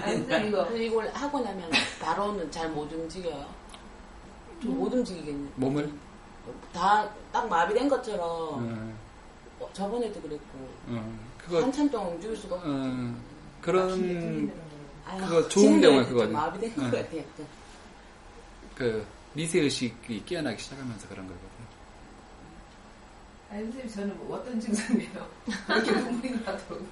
근데 이걸 하고 나면 바로는 잘 못 움직여요. 좀 못 움직이겠네. 몸을? 다 딱 마비된 것처럼 저번에도 그랬고 그거 한참 동안 움직일 수가 없고 그런 그거 좋은 경우에 그거 마비된 것 같아요. 그 미세의식이 깨어나기 시작하면서 그런 거거든요. 아니 선생님 저는 뭐 어떤 증상이에요? 이렇게 눈물이 나더라고.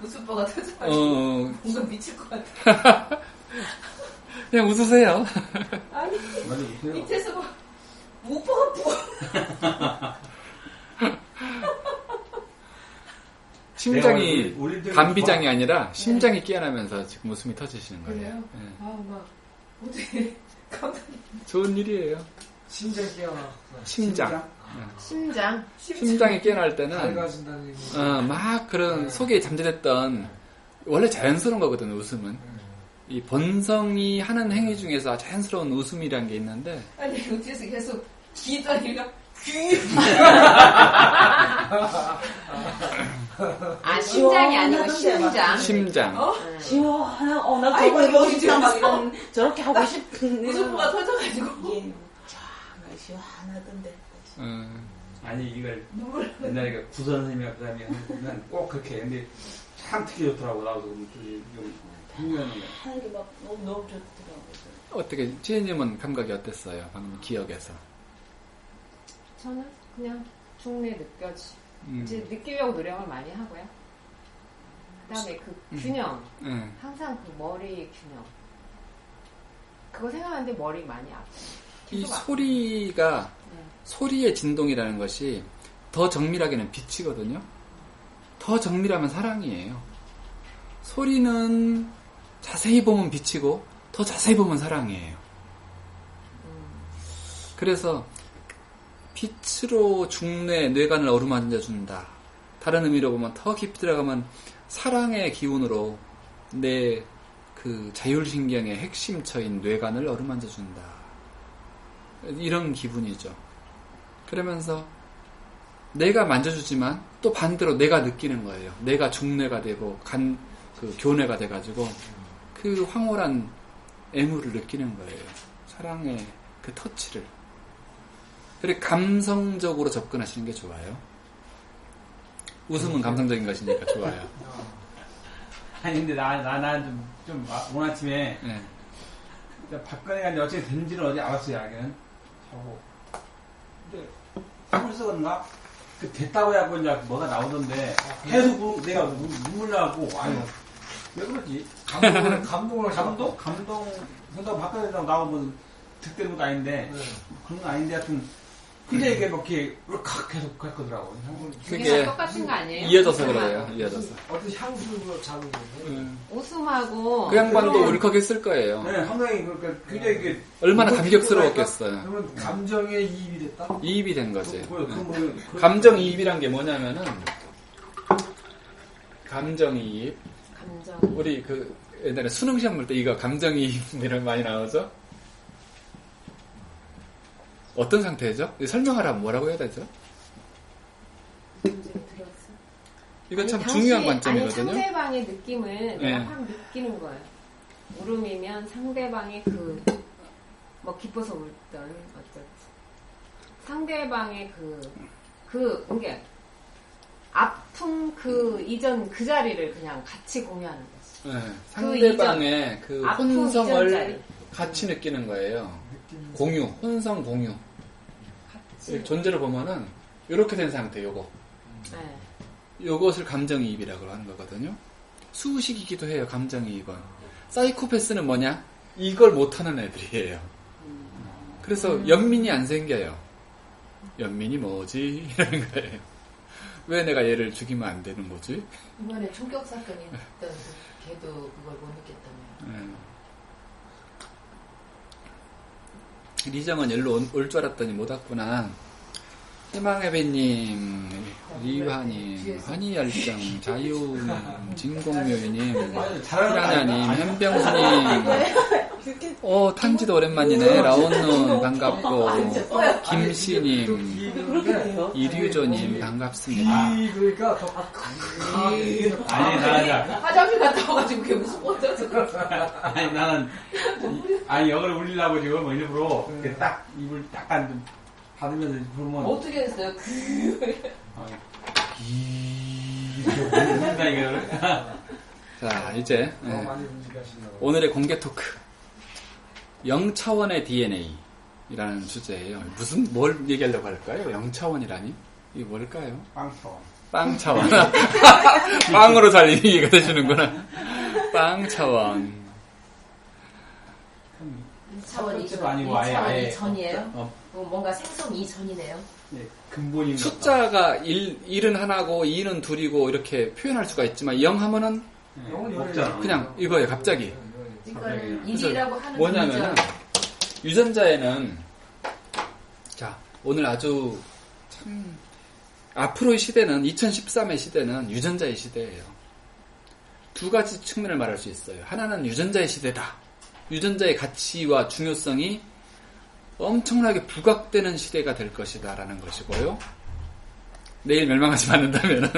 웃음보가 터져가지고 뭔가 미칠 것 같아. 그냥 웃으세요. 아니 밑에서 막 목포가 부어. 심장이 간비장이 아니라 심장이 깨어나면서 지금 웃음이 터지시는 거예요. 그래요? 네. 막 어떻게 깜짝이야. 좋은 일이에요. 심장 깨어나. 심장이 깨어날 때는 막 그런 속에 잠재됐던 원래 자연스러운 거거든요. 웃음은 이 본성이 하는 행위 중에서 자연스러운 웃음이라는 게 있는데 아니 어째서 계속 기다리가 심장이 아니고 심장. 시원한 나 저거 해보고 싶다 막 이런 저렇게 하고 싶은 웃음보가 터져가지고 시원하던데. 아니 이걸 옛날에 구선 선생님이랑 그 다음에 꼭 그렇게 했는데 참 특히 좋더라고. 나도 좀 흥미하는 거. 하는 게 막 너무 좋더라고요. 어떻게 지혜님은 감각이 어땠어요? 방금 기억에서. 저는 그냥 중내 느껴지. 이제 느끼려고 노력을 많이 하고요. 그다음에 그 균형, 항상 그 머리 균형. 그거 생각하는데 머리 많이 아파요. 이 소리가 소리의 진동이라는 것이 더 정밀하게는 빛이거든요. 더 정밀하면 사랑이에요. 소리는 자세히 보면 빛이고 더 자세히 보면 사랑이에요. 그래서 빛으로 중뇌, 뇌관을 어루만져 준다. 다른 의미로 보면 더 깊이 들어가면 사랑의 기운으로 내 그 자율신경의 핵심처인 뇌관을 어루만져 준다. 이런 기분이죠. 그러면서 내가 만져주지만 또 반대로 내가 느끼는 거예요. 내가 중뇌가 되고 그 교뇌가 돼가지고 그 황홀한 애무를 느끼는 거예요. 사랑의 그 터치를. 그리고 감성적으로 접근하시는 게 좋아요. 웃음은 감성적인 것이니까 좋아요. 아니 근데 나는 좀 오늘 아침에 박근혜가 이제 어떻게 된지는 어제 알았어요. 알기는 하고 근데 숨을 쓰었나? 그 됐다고 하고 이제 뭐가 나오던데 계속 내가 눈물 나고 아유 왜 그러지? 감동 생각 박근혜가 나오면 득되는 것도 아닌데 그런 건 아닌데 하여튼 근데 이게 뭐 이렇게 계속 그랬거더라고. 그게 똑같은 거 아니에요? 이어져서 그래요. 이어져서. 어떤 향수로 잡은 건데. 웃음하고 그 양반도 울컥했을 거예요. 네, 상당히 그러니까 굉장히 이게 얼마나 감격스러웠겠어요. 그러면 감정의 이입이 됐다? 이입이 된 거지. 감정이입이란 게 뭐냐면은 감정이입. 우리 그 옛날에 수능 시험 볼 때 이거 감정이입이란 많이 나오죠? 어떤 상태죠? 설명하라면 뭐라고 해야 되죠? 이거 참 중요한 관점이거든요. 상대방의 느낌을 내가 확 느끼는 거예요. 울음이면 상대방의 뭐 기뻐서 울던 어쨌든 상대방의 그게 아픔 이전 그 자리를 그냥 같이 공유하는 거지. 네, 상대방의 그 혼성을 같이 느끼는 거예요. 공유, 혼성 공유. 존재를 보면은 이렇게 된 상태, 요거. 요것을 감정이입이라고 하는 거거든요. 수식이기도 해요, 감정이입은. 사이코패스는 뭐냐? 이걸 못하는 애들이에요. 그래서 연민이 안 생겨요. 연민이 뭐지? 이러는 거예요. 왜 내가 얘를 죽이면 안 되는 거지? 이번에 총격 사건이 있던 걔도 그걸 못 느꼈다며. 리정은 일로 올 줄 알았더니 못 왔구나. 희망해배님, 리화님, 환희열정, 자유님, 진공묘이님, 피라냐님, 현병수님, 탄지도 오랜만이네. 라온눈 반갑고, 김씨님, 이류조님 반갑습니다. 그러니까 화장실 갔다 와가지고 그게 무슨 꽂아서 아니 나는 여기를 울리려고 지금 뭐 일부러 이렇게 딱 입을 약간 좀 받으면서 부르면 어떻게 했어요? 이렇게 울린다 이거를. 자, 이제 오늘의 공개 토크. 0차원의 DNA이라는 주제예요. 뭘 얘기하려고 할까요? 0차원이라니? 이게 뭘까요? 빵차원. 빵으로 잘 이해가 되시는구나. 빵차원. 2차원 아니고 아예 이전이에요? 뭔가 생성 이전이네요. 네, 근본인 숫자가 1은 하나고 2는 둘이고 이렇게 표현할 수가 있지만 0 하면은 없잖아. 그냥 이거예요, 갑자기. 그러니까 1이라고 하는 뭐냐면은 유전자에는 자, 오늘 아주 참 앞으로의 시대는 2013의 시대는 유전자의 시대예요. 두 가지 측면을 말할 수 있어요. 하나는 유전자의 시대다. 유전자의 가치와 중요성이 엄청나게 부각되는 시대가 될 것이다 라는 것이고요. 내일 멸망하지 않는다면은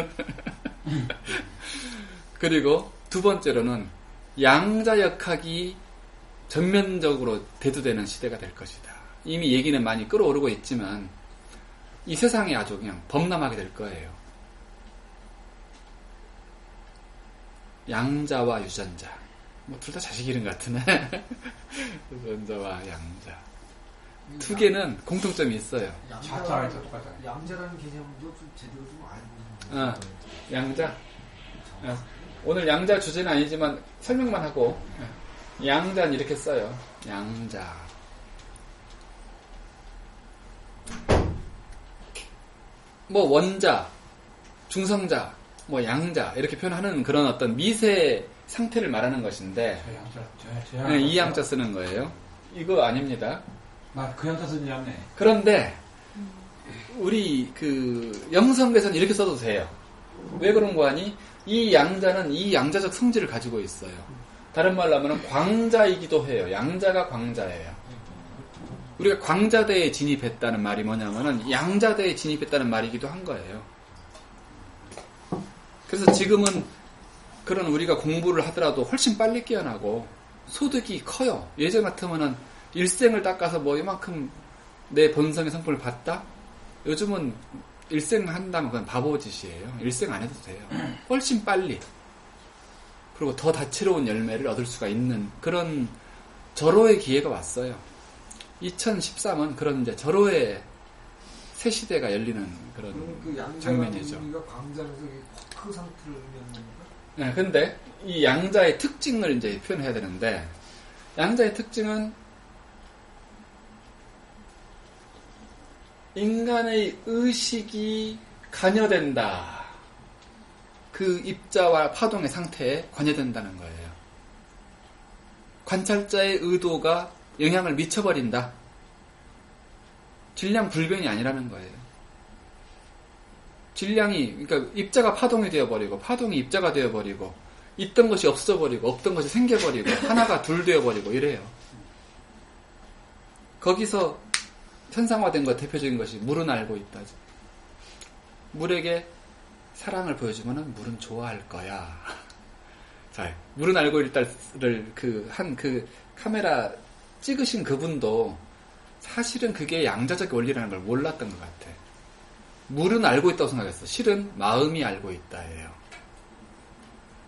그리고 두 번째로는 양자역학이 전면적으로 대두되는 시대가 될 것이다. 이미 얘기는 많이 끌어오르고 있지만 이 세상이 아주 그냥 범람하게 될 거예요. 양자와 유전자. 뭐 둘 다 자식 이름 같으네. 유전자와 양자. 두 개는 공통점이 있어요. 자자랑 똑같아요. 양자라는 개념도 좀 제대로 좀 알고 있는 양자. 오늘 양자 주제는 아니지만 설명만 하고 양자는 이렇게 써요. 양자. 뭐 원자, 중성자, 뭐 양자 이렇게 표현하는 그런 어떤 미세 상태를 말하는 것인데 이 양자 쓰는 거예요. 이거 아닙니다. 그 양자 쓰는 양네. 그런데 우리 그 영성에서는 이렇게 써도 돼요. 왜 그런 거 아니? 이 양자는 이 양자적 성질을 가지고 있어요. 다른 말로 하면 광자이기도 해요. 양자가 광자예요. 우리가 광자대에 진입했다는 말이 뭐냐면은 양자대에 진입했다는 말이기도 한 거예요. 그래서 지금은 그런 우리가 공부를 하더라도 훨씬 빨리 깨어나고 소득이 커요. 예전 같으면은 일생을 닦아서 뭐 이만큼 내 본성의 성품을 봤다? 요즘은 일생 한다면 그건 바보짓이에요. 일생 안 해도 돼요. 훨씬 빨리. 그리고 더 다채로운 열매를 얻을 수가 있는 그런 절호의 기회가 왔어요. 2013은 그런 이제 절호의 새 시대가 열리는 그런 그 장면이죠. 우리가 광자에서 쿼크 상태를 의미하는 건가? 네, 근데 이 양자의 특징을 이제 표현해야 되는데 양자의 특징은 인간의 의식이 관여된다. 그 입자와 파동의 상태에 관여된다는 거예요. 관찰자의 의도가 영향을 미쳐버린다. 질량 불변이 아니라는 거예요. 질량이, 그러니까 입자가 파동이 되어버리고, 파동이 입자가 되어버리고, 있던 것이 없어버리고, 없던 것이 생겨버리고, 하나가 둘 되어버리고, 이래요. 거기서 현상화된 것 대표적인 것이 물은 알고 있다죠. 물에게 사랑을 보여주면은 물은 좋아할 거야. 자, 물은 알고 있다를 그 카메라 찍으신 그분도 사실은 그게 양자적 원리라는 걸 몰랐던 것 같아. 물은 알고 있다고 생각했어. 실은 마음이 알고 있다예요.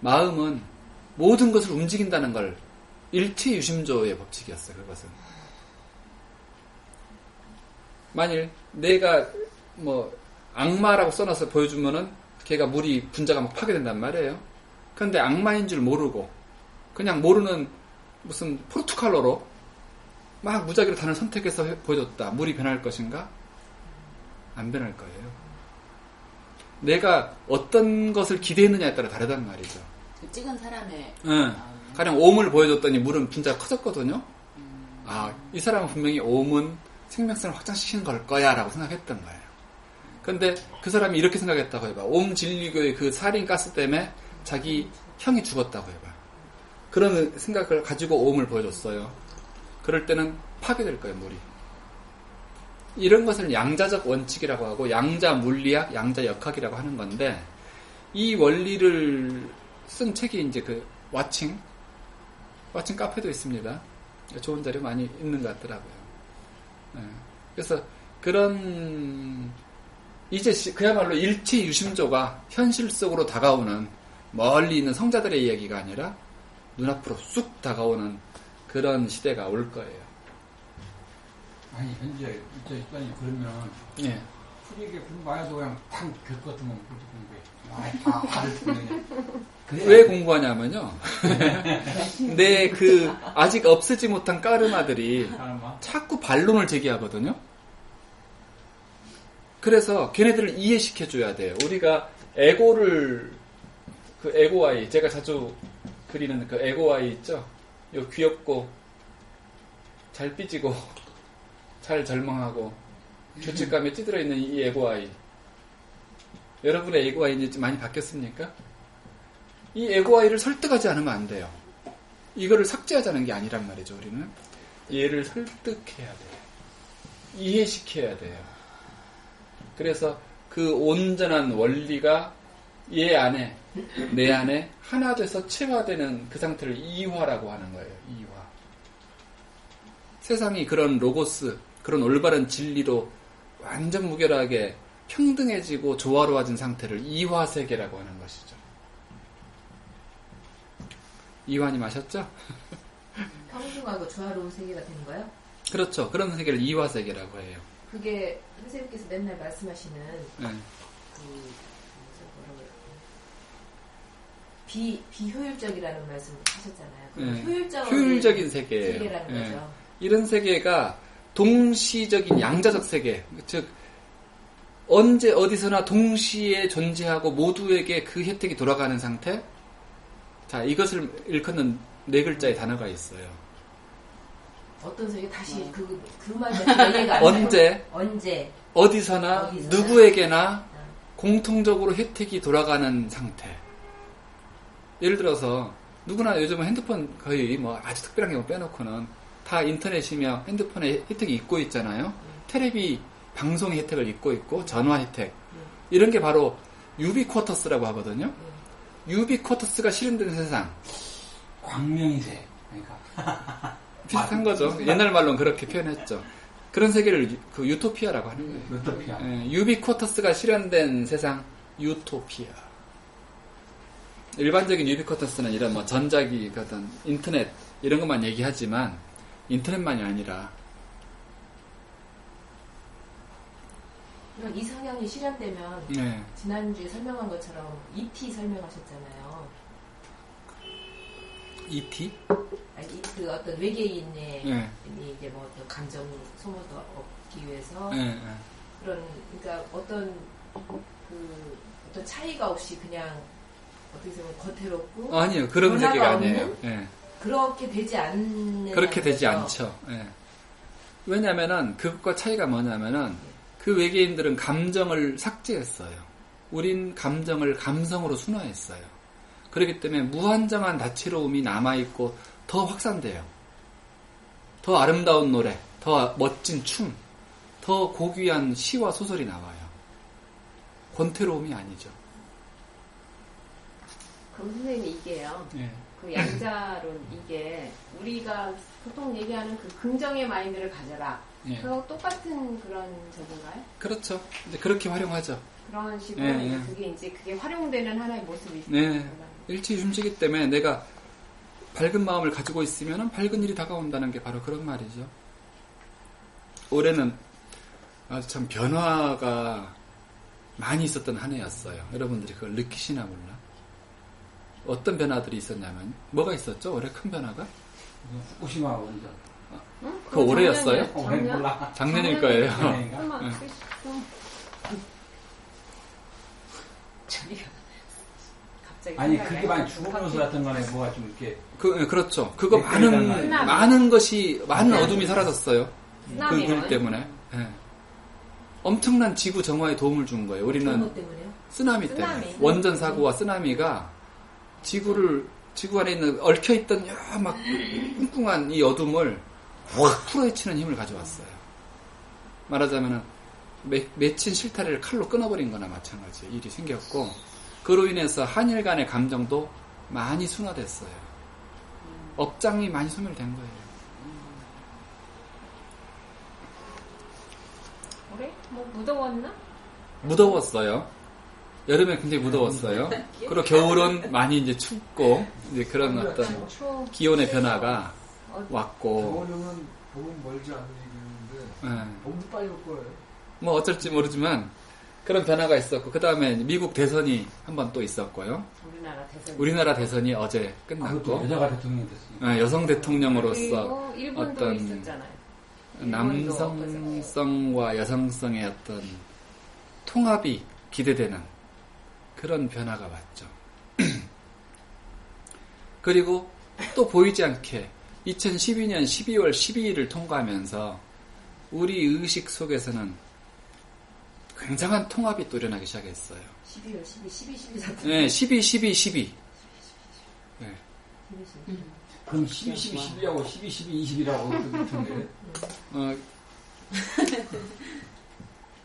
마음은 모든 것을 움직인다는 걸 일체유심조의 법칙이었어요. 그것은. 만일 내가 뭐 악마라고 써놔서 보여주면은 걔가 물이 분자가 막 파괴된단 말이에요. 그런데 악마인 줄 모르고 그냥 모르는 무슨 포르투갈어로 막 무작위로 단어를 선택해서 보여줬다. 물이 변할 것인가? 안 변할 거예요. 내가 어떤 것을 기대했느냐에 따라 다르단 말이죠. 찍은 사람의 가령 옴을 보여줬더니 물은 분자가 커졌거든요. 이 사람은 분명히 옴은 생명성을 확장시키는 걸 거야 라고 생각했던 거예요. 근데 그 사람이 이렇게 생각했다고 해봐. 옴 진리교의 그 살인 가스 때문에 자기 형이 죽었다고 해봐. 그런 생각을 가지고 옴을 보여줬어요. 그럴 때는 파괴될 거예요, 물이. 이런 것을 양자적 원칙이라고 하고 양자 물리학, 양자 역학이라고 하는 건데 이 원리를 쓴 책이 이제 그 와칭 카페도 있습니다. 좋은 자료 많이 있는 것 같더라고요. 네. 그래서 그런 이제 그야말로 일체 유심조가 현실 속으로 다가오는 멀리 있는 성자들의 이야기가 아니라 눈앞으로 쑥 다가오는 그런 시대가 올 거예요. 아니 현재 그러면 예. 풀이게 공부 안 해도 그냥 탕 겪었으면 공부해. 다 그냥. 왜 공부하냐면요. 내 그 아직 없애지 못한 까르마들이 자꾸 반론을 제기하거든요. 그래서 걔네들을 이해시켜줘야 돼요. 우리가 에고를 그 에고아이 제가 자주 그리는 그 에고아이 있죠. 요 귀엽고 잘 삐지고 잘 절망하고 죄책감에 찌들어 있는 이 에고아이. 여러분의 에고아이는 좀 많이 바뀌었습니까? 이 에고아이를 설득하지 않으면 안 돼요. 이거를 삭제하자는 게 아니란 말이죠. 우리는 얘를 설득해야 돼요. 이해시켜야 돼요. 그래서 그 온전한 원리가 얘 안에 내 안에 하나 돼서 체화되는 그 상태를 이화라고 하는 거예요. 이화. 세상이 그런 로고스, 그런 올바른 진리로 완전 무결하게 평등해지고 조화로워진 상태를 이화세계라고 하는 것이죠. 이화님 아셨죠? 평등하고 조화로운 세계가 되는 거예요? 그렇죠. 그런 세계를 이화세계라고 해요. 그게 선생님께서 맨날 말씀하시는 네. 비효율적이라는 말씀을 하셨잖아요. 네. 효율적인 세계라는 네. 거죠. 이런 세계가 동시적인 양자적 세계, 즉 언제 어디서나 동시에 존재하고 모두에게 그 혜택이 돌아가는 상태. 자, 이것을 일컫는 네 글자의 단어가 있어요. 어떤 세계 다시 그 말과 이해가 안 언제 어디서나 누구에게나 공통적으로 혜택이 돌아가는 상태. 예를 들어서 누구나 요즘은 핸드폰 거의 뭐 아주 특별한 경우 빼놓고는 다 인터넷이며 핸드폰에 혜택이 있고 있잖아요. 테레비 방송의 혜택을 입고 있고 전화 혜택 이런 게 바로 유비쿼터스라고 하거든요. 유비쿼터스가 실현된 세상. 광명이세. 그러니까 비슷한 거죠. 옛날 말로는 그렇게 표현했죠. 그런 세계를 그 유토피아라고 하는 거예요. 유토피아. 예, 유비쿼터스가 실현된 세상 유토피아. 일반적인 유비쿼터스는 이런 뭐 전자기, 어떤 인터넷 이런 것만 얘기하지만 인터넷만이 아니라 이 성향이 실현되면 네. 지난주에 설명한 것처럼 ET 설명하셨잖아요. ET? 아니, 그 어떤 외계인의 네. 이제 뭐 어떤 감정 소모도 얻기 위해서 네. 그러니까 어떤 차이가 없이 그냥 어떻게 보면 거태롭고 아니요, 그런 세계가 아니에요. 네. 그렇게 되지 않는 그렇게 되지 않죠. 네. 왜냐면은 그것과 차이가 뭐냐면은 그 외계인들은 감정을 삭제했어요. 우린 감정을 감성으로 순화했어요. 그렇기 때문에 무한정한 다채로움이 남아있고 더 확산돼요. 더 아름다운 노래, 더 멋진 춤, 더 고귀한 시와 소설이 나와요. 권태로움이 아니죠. 그럼 선생님 이게요. 네. 그 양자론 이게 우리가 보통 얘기하는 그 긍정의 마인드를 가져라. 예. 그거 똑같은 그런 저건가요? 그렇죠. 이제 그렇게 활용하죠. 그런 식으로 예. 그게 활용되는 하나의 모습이 있어요. 네. 일치유심치기 때문에 내가 밝은 마음을 가지고 있으면 밝은 일이 다가온다는 게 바로 그런 말이죠. 올해는 아주 참 변화가 많이 있었던 한 해였어요. 여러분들이 그걸 느끼시나 몰라. 어떤 변화들이 있었냐면 뭐가 있었죠? 올해 큰 변화가? 후쿠시마 원전. 응? 그 올해였어요? 작년? 몰라. 작년일 거예요. 설마 네. 갑자기 아니 생각이 그게 안 많이 죽으면서 같은 거네. 뭐가 좀 이렇게 그렇죠. 그거 쓰나미. 많은 것이 많은 어둠이 사라졌어요. 쓰나미. 그 때문에. 네. 엄청난 지구 정화에 도움을 준 거예요. 우리는 그것 때문에요? 쓰나미 때문에. 원전 사고와 쓰나미가 지구 안에 있는 얽혀있던 막 뚱뚱한 이 어둠을 확 풀어헤치는 힘을 가져왔어요. 말하자면 맺힌 실타래를 칼로 끊어버린 거나 마찬가지 일이 생겼고, 그로 인해서 한일 간의 감정도 많이 순화됐어요. 억장이 많이 소멸된 거예요. 그래? 뭐 무더웠나? 무더웠어요. 여름에 굉장히 무더웠어요. 그리고 겨울은 많이 이제 춥고, 이제 그런 어떤 기온의 변화가 왔고. 겨울은 봄은 멀지 않은 얘기인데, 봄도 빨리 올 거예요. 뭐 어쩔지 모르지만 그런 변화가 있었고, 그 다음에 미국 대선이 한 번 또 있었고요. 우리나라 대선이 어제 끝났고, 여자가 대통령이 됐어요. 여성 대통령으로서 일본도 어떤 있었잖아요. 남성성과 여성성의 어떤 통합이 기대되는 그런 변화가 왔죠. 그리고 또 보이지 않게 2012년 12월 12일을 통과하면서 우리 의식 속에서는 굉장한 통합이 또 일어나기 시작했어요. 12월 12 사태. 네, 12. 네. 그럼 12, 12하고 12, 12, 20이라고 그러던데.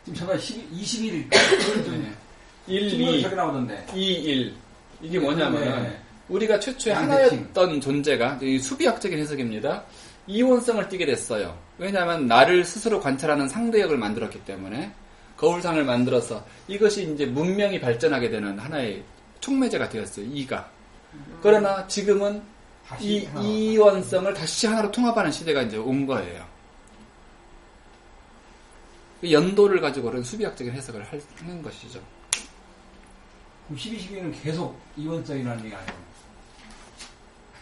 지금 잠깐 21일. 네. 1, 2, 저기 나오던데. 2, 1. 이게 뭐냐면 우리가 최초에 하나였던 존재가, 수비학적인 해석입니다. 이원성을 띠게 됐어요. 왜냐하면 나를 스스로 관찰하는 상대역을 만들었기 때문에, 거울상을 만들어서 이것이 이제 문명이 발전하게 되는 하나의 촉매제가 되었어요. 이가. 그러나 지금은 이 이원성을 다시 하나로 통합하는 시대가 이제 온 거예요. 연도를 가지고 그런 수비학적인 해석을 하는 것이죠. 그럼 12, 12는 계속 이원성이라는 얘기 아니에요?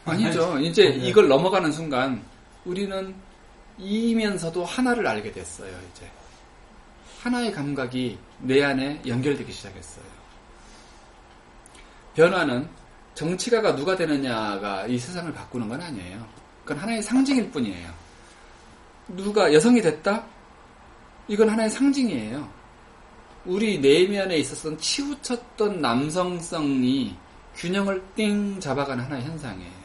아니죠. 이제 이걸 넘어가는 순간 우리는 이면서도 하나를 알게 됐어요. 이제 하나의 감각이 내 안에 연결되기 시작했어요. 변화는 정치가가 누가 되느냐가 이 세상을 바꾸는 건 아니에요. 그건 하나의 상징일 뿐이에요. 누가 여성이 됐다? 이건 하나의 상징이에요. 우리 내면에 있었던 치우쳤던 남성성이 균형을 띵 잡아가는 하나의 현상이에요.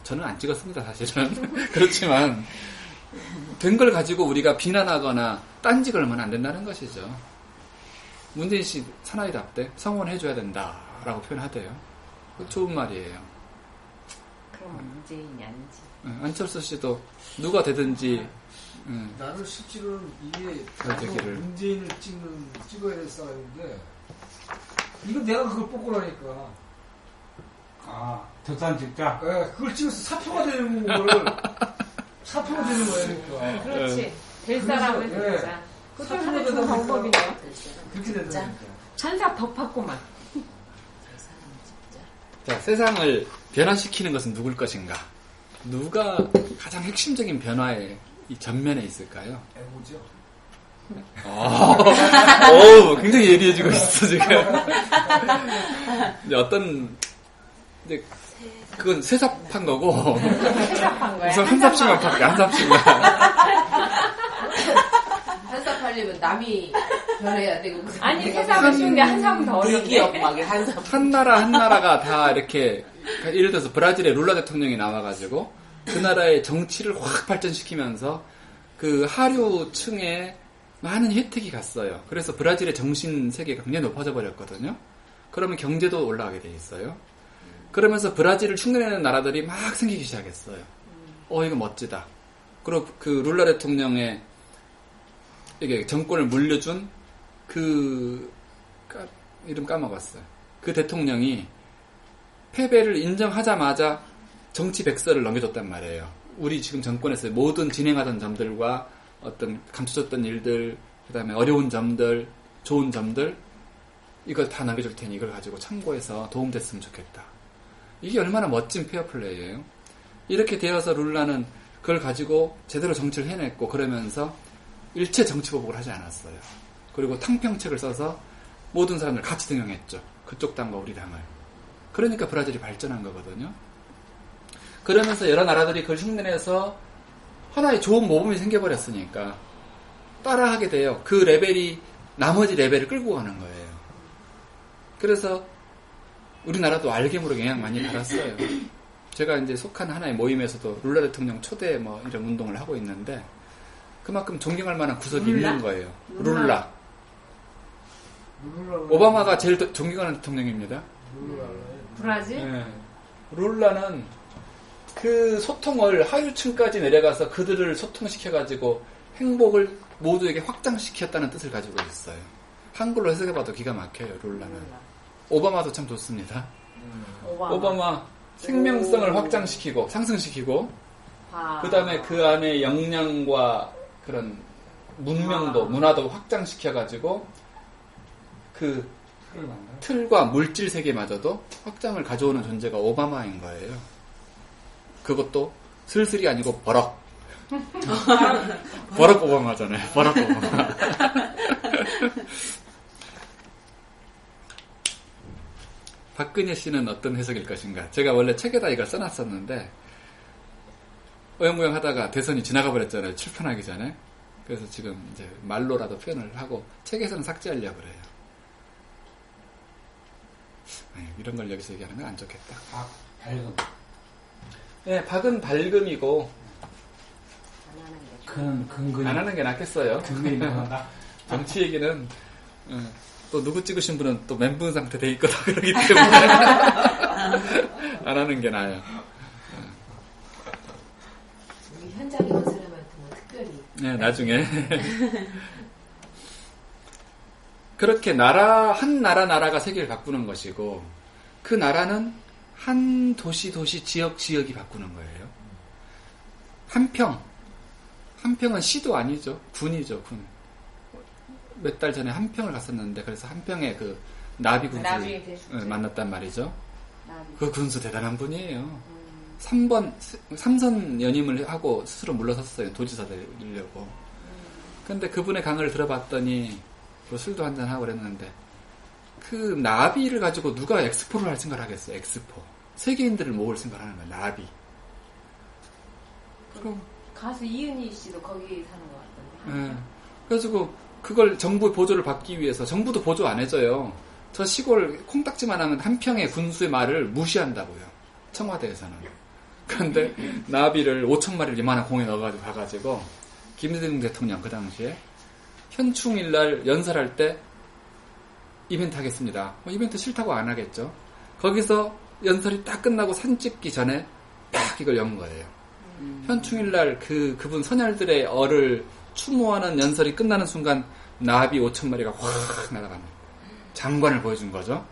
저는 안 찍었습니다, 사실은. 그렇지만 된 걸 가지고 우리가 비난하거나 딴지 걸면 안 된다는 것이죠. 문재인 씨 사나이답대 성원해줘야 된다라고 표현하대요. 좋은 말이에요. 그럼 문재인이 아니지. 안철수 씨도 누가 되든지. 나는 실제로는 이게 문재인을 찍어야 될 사람인데, 이거 내가 그걸 뽑고 나니까. 덕산 찍자? 네, 그걸 찍어서 사표가 되는 거를, 사표가 되는 거예요, 그러니까. 그렇지. 될 사람은 되자. 그것도 하나의 좋은 방법이네요. 그렇게 된다니까. 천사 덕받고만. 자, 세상을 변화시키는 것은 누굴 것인가? 누가 가장 핵심적인 변화의 이 전면에 있을까요? 애고죠. 굉장히 예리해지고 있어, 지금. 이제 그건 세삽한 거고. 세삽한 거야? 우선 한 삽씩만 팔게, 한 삽씩만. 한 삽 팔려면 남이 변해야 되고. 아니, 세삽은 쉬운데 한 삽은 더 어렵게. 한 나라가 다 이렇게, 예를 들어서 브라질의 룰라 대통령이 나와가지고, 그 나라의 정치를 확 발전시키면서 그 하류층에 많은 혜택이 갔어요. 그래서 브라질의 정신 세계가 굉장히 높아져 버렸거든요. 그러면 경제도 올라가게 돼 있어요. 그러면서 브라질을 흉내내는 나라들이 막 생기기 시작했어요. 이거 멋지다. 그리고 그 룰라 대통령의 이게 정권을 물려준 이름 까먹었어요. 그 대통령이 패배를 인정하자마자 정치 백서를 넘겨줬단 말이에요. 우리 지금 정권에서 모든 진행하던 점들과 어떤 감춰졌던 일들, 그 다음에 어려운 점들, 좋은 점들, 이걸 다 남겨줄 테니 이걸 가지고 참고해서 도움됐으면 좋겠다. 이게 얼마나 멋진 페어플레이예요. 이렇게 되어서 룰라는 그걸 가지고 제대로 정치를 해냈고, 그러면서 일체 정치보복을 하지 않았어요. 그리고 탕평책을 써서 모든 사람들 같이 등용했죠. 그쪽 당과 우리 당을. 그러니까 브라질이 발전한 거거든요. 그러면서 여러 나라들이 그걸 흉내내서 하나의 좋은 모범이 생겨버렸으니까 따라하게 돼요. 그 레벨이 나머지 레벨을 끌고 가는 거예요. 그래서 우리나라도 알게 모르게 영향 많이 받았어요. 제가 이제 속한 하나의 모임에서도 룰라 대통령 초대 뭐 이런 운동을 하고 있는데 그만큼 존경할 만한 구석이 있는 거예요. 룰라. 오바마가 제일 존경하는 대통령입니다. 브라질? 네. 룰라는 그 소통을 하류층까지 내려가서 그들을 소통시켜가지고 행복을 모두에게 확장시켰다는 뜻을 가지고 있어요. 한글로 해석해봐도 기가 막혀요. 룰라는. 오바마도 참 좋습니다. 오바마 생명성을 확장시키고 상승시키고 그 다음에 그 안에 역량과 그런 문명도 문화도 확장시켜가지고 그 틀과 물질 세계마저도 확장을 가져오는 존재가 오바마인 거예요. 그것도 슬슬이 아니고 버럭. 버럭 오바마잖아요. 버럭 오바마. 박근혜 씨는 어떤 해석일 것인가? 제가 원래 책에다 이걸 써놨었는데 어영부영 하다가 대선이 지나가 버렸잖아요. 출판하기 전에. 그래서 지금 이제 말로라도 표현을 하고 책에서는 삭제하려고 그래요. 아니, 이런 걸 여기서 얘기하는 건 안 좋겠다. 밝음. 네, 박은 밝음이고 근근이 안 하는 게 낫겠어요. 근근이 나간다. 정치 얘기는 또 누구 찍으신 분은 또 멘붕 상태 돼 있거나 그러기 때문에 안 하는 게 나아요. 우리 현장에 온 사람한테는 특별히. 네, 나중에. 그렇게 나라가 세계를 바꾸는 것이고, 그 나라는 한 도시, 지역이 바꾸는 거예요. 한평은 시도 아니죠. 군이죠, 군. 몇 달 전에 한평을 갔었는데, 그래서 한평에 그 나비 군수를 만났단 말이죠. 그 군수 대단한 분이에요. 3선 연임을 하고 스스로 물러섰어요. 도지사 되려고. 근데 그분의 강의를 들어봤더니, 술도 한잔하고 그랬는데, 그 나비를 가지고 누가 엑스포를 할 생각을 하겠어요. 엑스포. 세계인들을 모을 생각을 하는 거예요. 나비. 그럼 가수 이은희 씨도 거기 사는 것 같던데. 네. 그래가지고 그걸 정부의 보조를 받기 위해서 정부도 보조 안 해줘요. 저 시골 콩딱지만 하면 한평의 군수의 말을 무시한다고요. 청와대에서는. 그런데 나비를 5,000마리를 이만한 공에 넣어가지고 가가지고 김대중 대통령 그 당시에 현충일날 연설할 때 이벤트 하겠습니다. 이벤트 싫다고 안 하겠죠. 거기서 연설이 딱 끝나고 사진 찍기 전에 딱 이걸 연 거예요. 현충일날 그분 선열들의 얼을 추모하는 연설이 끝나는 순간 나비 5,000마리가 확 날아가는 장관을 보여준 거죠.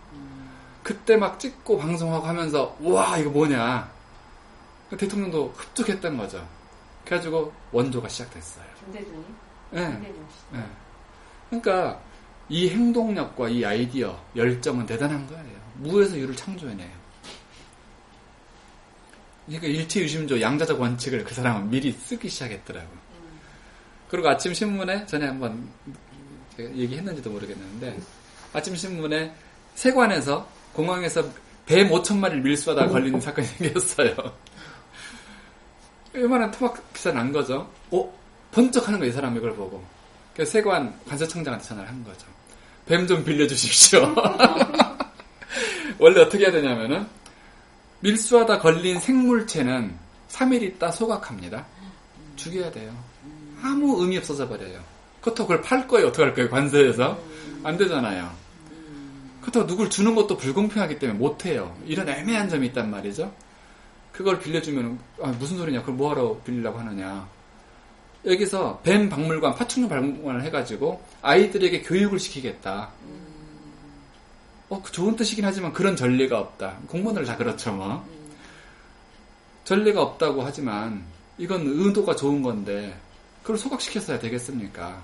그때 막 찍고 방송하고 하면서 와 이거 뭐냐. 대통령도 흡족했던 거죠. 그래가지고 원조가 시작됐어요. 김대중이? 네. 김대중 씨. 네. 그러니까 이 행동력과 이 아이디어, 열정은 대단한 거예요. 무에서 유를 창조해내요. 그러니까 일체유심조 양자적 원칙을 그 사람은 미리 쓰기 시작했더라고요. 그리고 아침 신문에 전에 한번 제가 얘기했는지도 모르겠는데 아침 신문에 세관에서 공항에서 뱀 5,000마리를 밀수하다가 걸리는 사건이 생겼어요. 얼마나 토막 기사 난 거죠. 번쩍하는 거예요. 이 사람이 이걸 보고. 그래서 세관 관세청장한테 전화를 한 거죠. 뱀 좀 빌려주십시오. 원래 어떻게 해야 되냐면은 밀수하다 걸린 생물체는 3일 있다 소각합니다. 죽여야 돼요. 아무 의미 없어져 버려요. 그렇다고 그걸 팔 거예요. 어떡할 거예요. 관세에서. 안 되잖아요. 그렇다고 누굴 주는 것도 불공평하기 때문에 못 해요. 이런 애매한 점이 있단 말이죠. 그걸 빌려주면 무슨 소리냐. 그걸 뭐하러 빌리려고 하느냐. 여기서 뱀 박물관, 파충류 박물관을 해가지고 아이들에게 교육을 시키겠다. 좋은 뜻이긴 하지만 그런 전례가 없다. 공무원들 다 그렇죠, 뭐. 전례가 없다고 하지만 이건 의도가 좋은 건데 그걸 소각시켰어야 되겠습니까?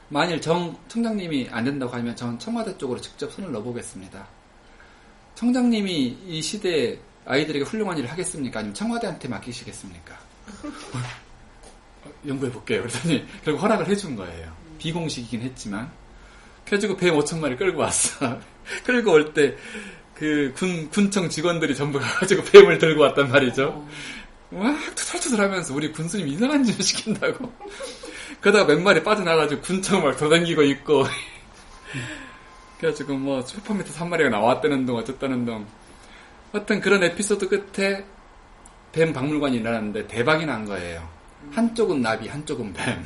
만일 청장님이 안 된다고 하면 전 청와대 쪽으로 직접 손을 넣어보겠습니다. 청장님이 이 시대에 아이들에게 훌륭한 일을 하겠습니까? 아니면 청와대한테 맡기시겠습니까? 연구해볼게요. 그랬더니 결국 허락을 해준 거예요. 비공식이긴 했지만. 그래가지고 뱀 5,000마리 끌고 왔어. 끌고 올 때 그 군청 직원들이 전부 가가지고 뱀을 들고 왔단 말이죠. 막 투덜투덜 하면서 우리 군수님 이상한 짓을 시킨다고. 그러다가 몇 마리 빠져나가지고 군청 막 도당기고 있고. 그래가지고 뭐 슈퍼미터 3마리가 나왔다는 둥 어쨌다는 둥. 어떤 그런 에피소드 끝에 뱀 박물관이 일어났는데 대박이 난 거예요. 한쪽은 나비, 한쪽은 뱀.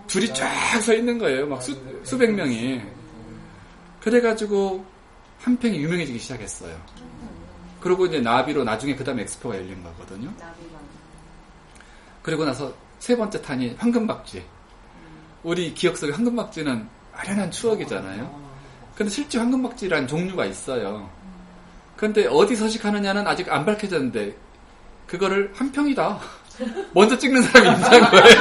둘이 쫙 서 있는 거예요. 막 수백 명이. 그래가지고 한 평이 유명해지기 시작했어요. 그리고 이제 나비로 나중에 그 다음에 엑스포가 열린 거거든요. 그리고 나서 세 번째 탄이 황금박쥐. 우리 기억 속에 황금박쥐는 아련한 추억이잖아요. 근데 실제 황금박쥐라는 종류가 있어요. 근데 어디 서식하느냐는 아직 안 밝혀졌는데 그거를 한 평이다. 먼저 찍는 사람이 인사한 거예요.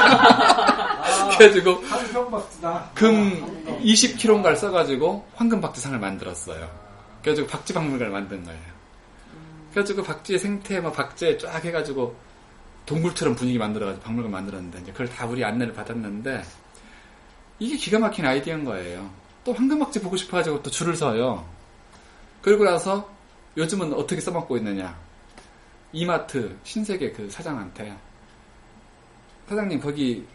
그래가지고 금 20kg인가를 써가지고 황금박쥐상을 만들었어요. 그래가지고 박쥐박물관을 만든 거예요. 그래가지고 박쥐의 생태, 막 박쥐에 쫙 해가지고 동굴처럼 분위기 만들어가지고 박물관 만들었는데 이제 그걸 다 우리 안내를 받았는데 이게 기가 막힌 아이디어인 거예요. 또 황금박쥐 보고 싶어가지고 또 줄을 서요. 그리고 나서 요즘은 어떻게 써먹고 있느냐. 이마트 신세계 그 사장한테 사장님 거기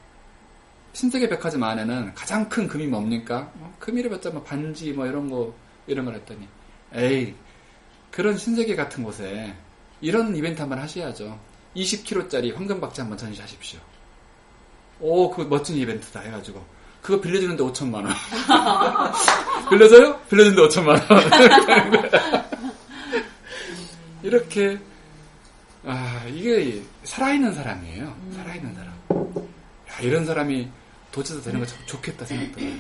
신세계 백화점 안에는 가장 큰 금이 뭡니까? 금이래봤자 뭐 반지 뭐 이런 걸 했더니 에이 그런 신세계 같은 곳에 이런 이벤트 한번 하셔야죠. 20kg짜리 황금박쥐 한번 전시하십시오. 오 그거 멋진 이벤트다 해가지고 그거 빌려주는데 5천만 원. 빌려줘요? 빌려주는데 5천만 원. 이렇게 이게 살아있는 사람이에요. 살아있는 사람. 야, 이런 사람이 도지사 되는 거 참 좋겠다 생각들어요.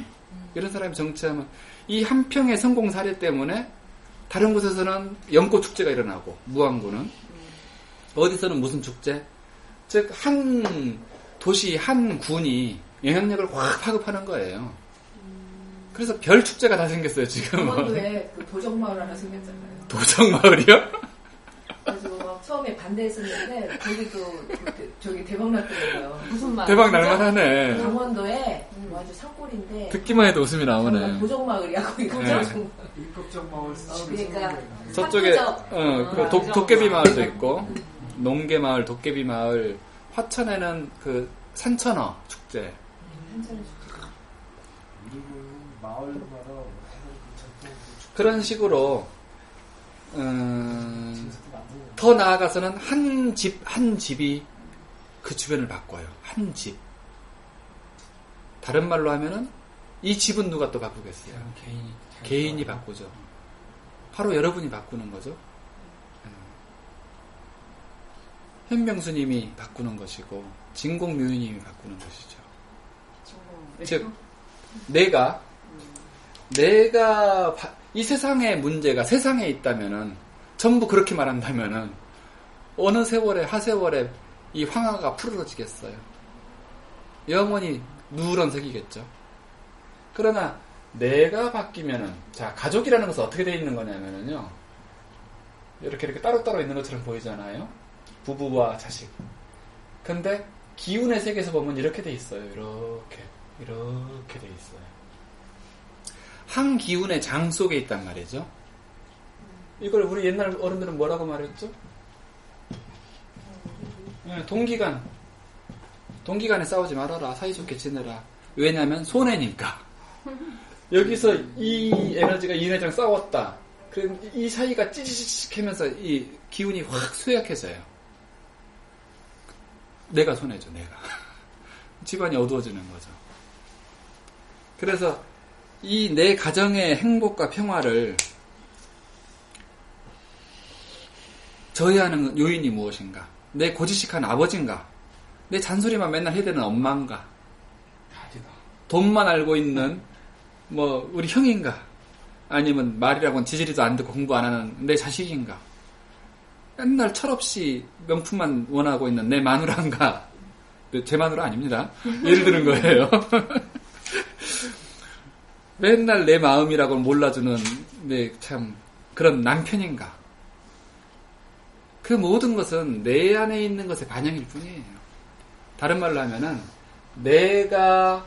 이런 사람이 정치하면 이 한 평의 성공 사례 때문에 다른 곳에서는 연꽃 축제가 일어나고 무안구는 어디서는 무슨 축제? 즉 한 도시 한 군이 영향력을 확 파급하는 거예요. 그래서 별 축제가 다 생겼어요 지금. 강원도에 그 도정마을 하나 생겼잖아요. 도정마을이요? 그래서 막 처음에 반대했었는데 거기도 저기 대박 났더라고요. 무슨 말? 대박 날만하네. 강원도에 아주 산골인데 듣기만 해도 웃음이 나오네. 도정마을이야 거기가. 네. 일급정마을. 그러니까 저쪽에 그 도깨비 마을도 있고 농계마을, 도깨비 마을, 화천에는 그 산천어 축제. 마을마다 그런 식으로 더 나아가서는 한 집이 그 주변을 바꿔요. 한 집. 다른 말로 하면은 이 집은 누가 또 바꾸겠어요? 개인이 바꾸죠. 바로 여러분이 바꾸는 거죠. 현명수님이 바꾸는 것이고 진공묘유님이 바꾸는 것이죠. 즉 내가 이 세상의 문제가 세상에 있다면은 전부 그렇게 말한다면은 어느 세월에 하세월에 이 황화가 푸르러지겠어요. 영원히 누런색이겠죠. 그러나 내가 바뀌면은 자 가족이라는 것은 어떻게 되어 있는 거냐면은요 이렇게 따로따로 있는 것처럼 보이잖아요. 부부와 자식. 근데 기운의 세계에서 보면 이렇게 돼 있어요. 이렇게 돼 있어요. 한 기운의 장 속에 있단 말이죠. 이걸 우리 옛날 어른들은 뭐라고 말했죠? 동기간에 싸우지 말아라. 사이좋게 지내라. 왜냐면 손해니까. 여기서 이 에너지가 이 에너지랑 싸웠다. 그럼 이 사이가 찌지직 하면서 이 기운이 확 쇠약해져요. 내가 손해죠, 내가. 집안이 어두워지는 거죠. 그래서 이 내 가정의 행복과 평화를 저해하는 요인이 무엇인가? 내 고지식한 아버지인가? 내 잔소리만 맨날 해대는 엄마인가? 돈만 알고 있는 뭐 우리 형인가? 아니면 말이라고는 지지리도 안 듣고 공부 안 하는 내 자식인가? 맨날 철없이 명품만 원하고 있는 내 마누라인가? 제 마누라 아닙니다. 예를 드는 거예요. 맨날 내 마음이라고는 몰라주는 참 그런 남편인가? 그 모든 것은 내 안에 있는 것의 반영일 뿐이에요. 다른 말로 하면은 내가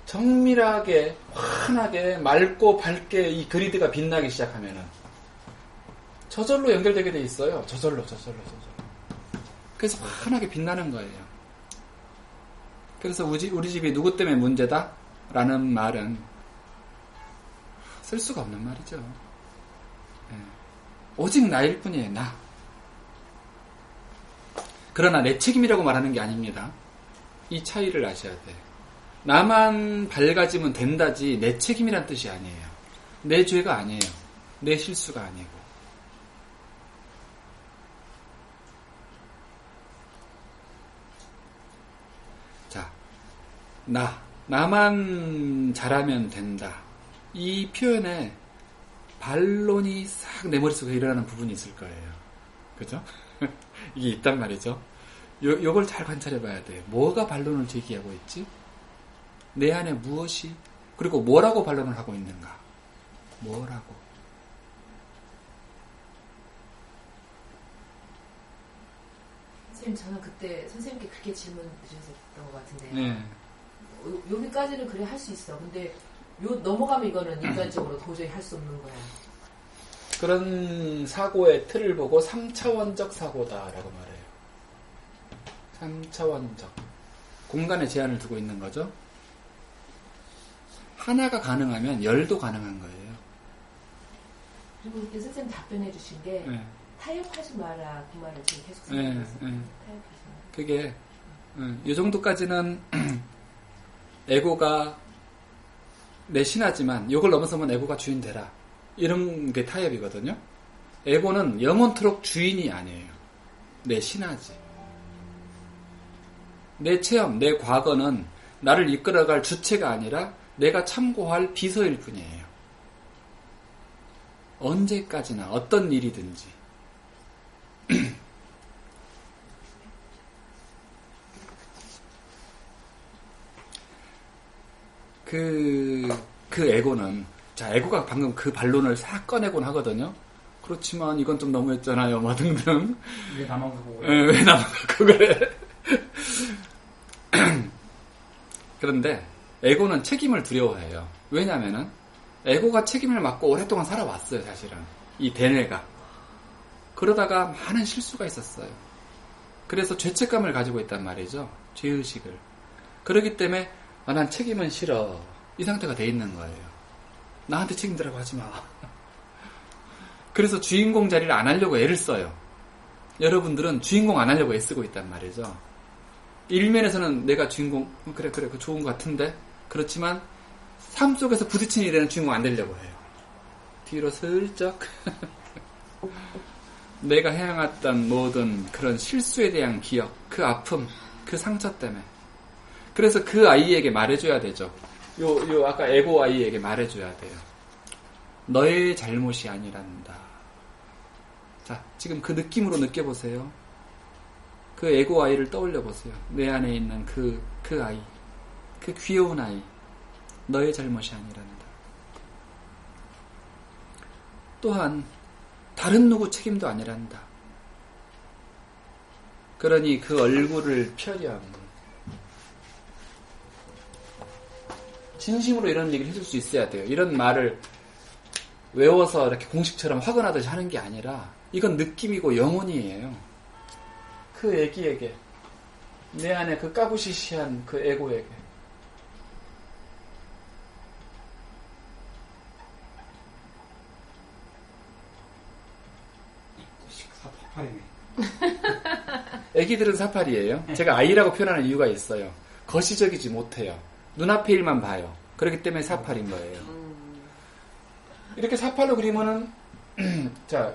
정밀하게 환하게 맑고 밝게 이 그리드가 빛나기 시작하면은 저절로 연결되게 돼 있어요. 저절로. 그래서 환하게 빛나는 거예요. 그래서 우리 집이 누구 때문에 문제다? 라는 말은 쓸 수가 없는 말이죠. 네. 오직 나일 뿐이에요. 나. 그러나 내 책임이라고 말하는 게 아닙니다. 이 차이를 아셔야 돼. 나만 밝아지면 된다지 내 책임이란 뜻이 아니에요. 내 죄가 아니에요. 내 실수가 아니고. 자, 나만 잘하면 된다. 이 표현에 반론이 싹 내 머릿속에 일어나는 부분이 있을 거예요. 그죠? 이게 있단 말이죠. 요걸 잘 관찰해 봐야 돼요. 뭐가 반론을 제기하고 있지? 내 안에 무엇이? 그리고 뭐라고 반론을 하고 있는가? 뭐라고? 선생님, 저는 그때 선생님께 그렇게 질문 드렸었던 것 같은데요. 네. 여기까지는 그래 할 수 있어. 근데 넘어가면 이거는 인간적으로 도저히 할 수 없는 거야. 그런 사고의 틀을 보고 3차원적 사고다라고 말해요. 3차원적. 공간에 제한을 두고 있는 거죠. 하나가 가능하면 열도 가능한 거예요. 그리고 그때 선생님 답변해 주신 게 네. 타협하지 마라. 그 말을 지금 계속 생각했어요. 타협하지 마라. 그게 이 정도까지는 에고가 내 신하지만 이걸 넘어서면 에고가 주인 되라. 이런 게 타협이거든요. 에고는 영원토록 주인이 아니에요. 내 신하지. 내 체험, 내 과거는 나를 이끌어갈 주체가 아니라 내가 참고할 비서일 뿐이에요. 언제까지나 어떤 일이든지. 그 에고는, 자, 에고가 방금 그 반론을 싹 꺼내곤 하거든요. 그렇지만 이건 좀 너무했잖아요. 뭐 등등. 왜 나만 갖고 그래? 왜 나만 갖고 그래? 그런데 에고는 책임을 두려워해요. 왜냐면은 에고가 책임을 맡고 오랫동안 살아왔어요, 사실은. 이 대뇌가. 그러다가 많은 실수가 있었어요. 그래서 죄책감을 가지고 있단 말이죠. 죄의식을. 그렇기 때문에 난 책임은 싫어. 이 상태가 돼 있는 거예요. 나한테 책임지라고 하지 마. 그래서 주인공 자리를 안 하려고 애를 써요. 여러분들은 주인공 안 하려고 애쓰고 있단 말이죠. 일면에서는 내가 주인공, 그래, 그 좋은 것 같은데. 그렇지만 삶 속에서 부딪히는 일에는 주인공 안 되려고 해요. 뒤로 슬쩍 내가 해양했던 모든 그런 실수에 대한 기억, 그 아픔, 그 상처 때문에. 그래서 그 아이에게 말해줘야 되죠. 요 아까 에고 아이에게 말해줘야 돼요. 너의 잘못이 아니란다. 자, 지금 그 느낌으로 느껴보세요. 그 에고 아이를 떠올려보세요. 내 안에 있는 그 아이, 그 귀여운 아이. 너의 잘못이 아니란다. 또한 다른 누구 책임도 아니란다. 그러니 그 얼굴을 펴렴. 진심으로 이런 얘기를 해줄 수 있어야 돼요. 이런 말을 외워서 이렇게 공식처럼 화근하듯이 하는 게 아니라 이건 느낌이고 영혼이에요. 그 애기에게, 내 안에 그 까부시시한 그 에고에게. 애기들은 사팔이에요. 제가 아이라고 표현하는 이유가 있어요. 거시적이지 못해요. 눈앞의 일만 봐요. 그렇기 때문에 사팔인 거예요. 이렇게 사팔로 그리면은 자,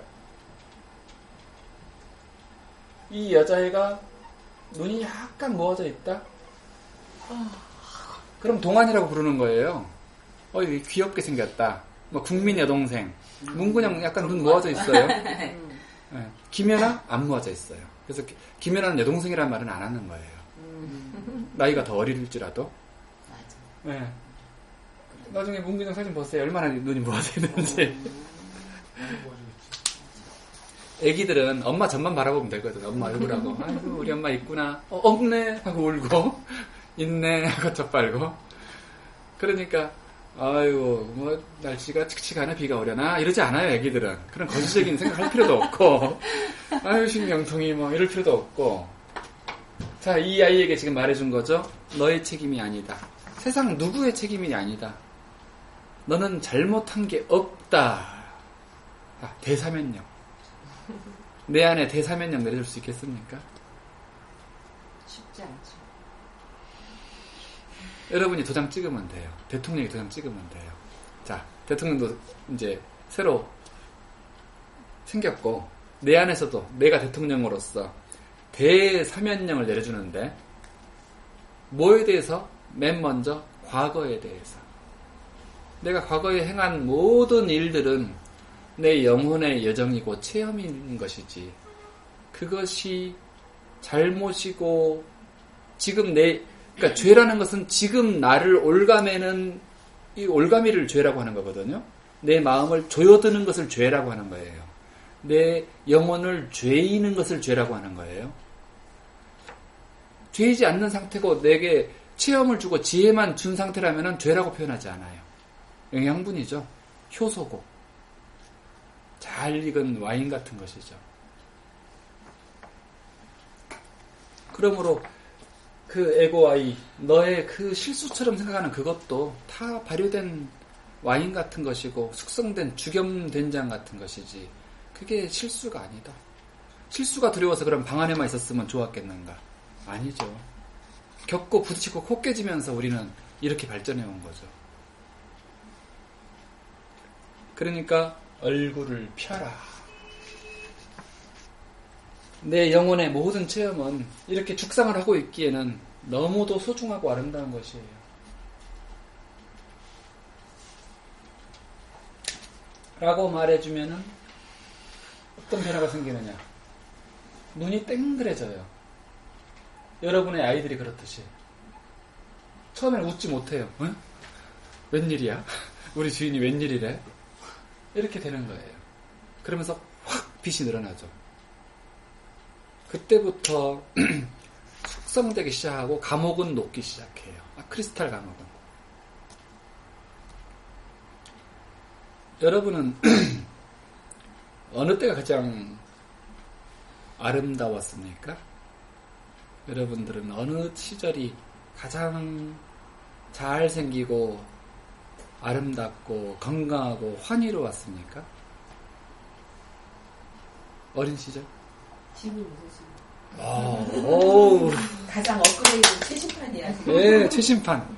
이 여자애가 눈이 약간 모아져 있다? 그럼 동안이라고 부르는 거예요. 이거 귀엽게 생겼다. 뭐 국민 여동생. 문근영 약간 눈 모아져 있어요. 네. 김연아 안 모아져 있어요. 그래서 김연아는 여동생이라는 말은 안 하는 거예요. 나이가 더 어릴지라도. 맞아. 네. 나중에 문근영 사진 보세요. 얼마나 눈이 모아져 있는지. 애기들은 엄마 전만 바라보면 되거든. 엄마 얼굴하고. 아이고 우리 엄마 있구나. 없네 하고 울고 있네 하고 젖빨고. 그러니까 아이고 뭐 날씨가 칙칙하네 비가 오려나 이러지 않아요. 애기들은. 그런 거시적인 생각할 필요도 없고 아유 신경통이 뭐 이럴 필요도 없고. 자, 이 아이에게 지금 말해준 거죠. 너의 책임이 아니다. 세상 누구의 책임이 아니다. 너는 잘못한 게 없다. 대사면요. 내 안에 대사면령 내려줄 수 있겠습니까? 쉽지 않죠. 여러분이 도장 찍으면 돼요. 대통령이 도장 찍으면 돼요. 자, 대통령도 이제 새로 생겼고, 내 안에서도 내가 대통령으로서 대사면령을 내려주는데, 뭐에 대해서? 맨 먼저 과거에 대해서. 내가 과거에 행한 모든 일들은 내 영혼의 여정이고 체험인 것이지, 그것이 잘못이고, 지금 그러니까 죄라는 것은 지금 나를 올가매는 이 올가미를 죄라고 하는 거거든요. 내 마음을 조여드는 것을 죄라고 하는 거예요. 내 영혼을 죄이는 것을 죄라고 하는 거예요. 죄이지 않는 상태고 내게 체험을 주고 지혜만 준 상태라면 죄라고 표현하지 않아요. 영양분이죠. 효소고. 잘 익은 와인 같은 것이죠. 그러므로 그 에고아이, 너의 그 실수처럼 생각하는 그것도 다 발효된 와인 같은 것이고 숙성된 죽염된장 같은 것이지, 그게 실수가 아니다. 실수가 두려워서 그럼 방 안에만 있었으면 좋았겠는가? 아니죠. 겪고 부딪히고 코 깨지면서 우리는 이렇게 발전해 온 거죠. 그러니까 얼굴을 펴라. 내 영혼의 모든 체험은 이렇게 죽상을 하고 있기에는 너무도 소중하고 아름다운 것이에요. 라고 말해주면은 어떤 변화가 생기느냐? 눈이 땡그레져요. 여러분의 아이들이 그렇듯이 처음에는 웃지 못해요. 응? 웬일이야? 우리 주인이 웬일이래? 이렇게 되는 거예요. 그러면서 확 빛이 늘어나죠. 그때부터 숙성되기 시작하고 감옥은 녹기 시작해요. 크리스탈 감옥은. 여러분은 어느 때가 가장 아름다웠습니까? 여러분들은 어느 시절이 가장 잘생기고 아름답고 건강하고 환희로웠습니까? 어린 시절? 지금 무슨 시절? 가장 업그레이드 최신판이야. 네, 최신판.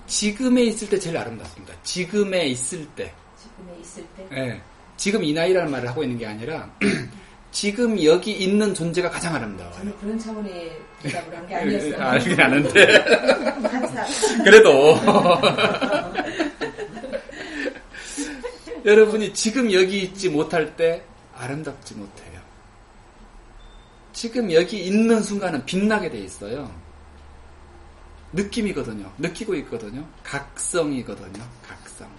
지금에 있을 때 제일 아름답습니다. 지금에 있을 때. 지금에 있을 때? 네, 지금 이 나이라는 말을 하고 있는 게 아니라 지금 여기 있는 존재가 가장 아름다워요. 저는 그런 차원의 대답을 한 게 아니었어요. 알긴 아는데. 그래도 여러분이 지금 여기 있지 못할 때 아름답지 못해요. 지금 여기 있는 순간은 빛나게 돼 있어요. 느낌이거든요. 느끼고 있거든요. 각성이거든요. 각성.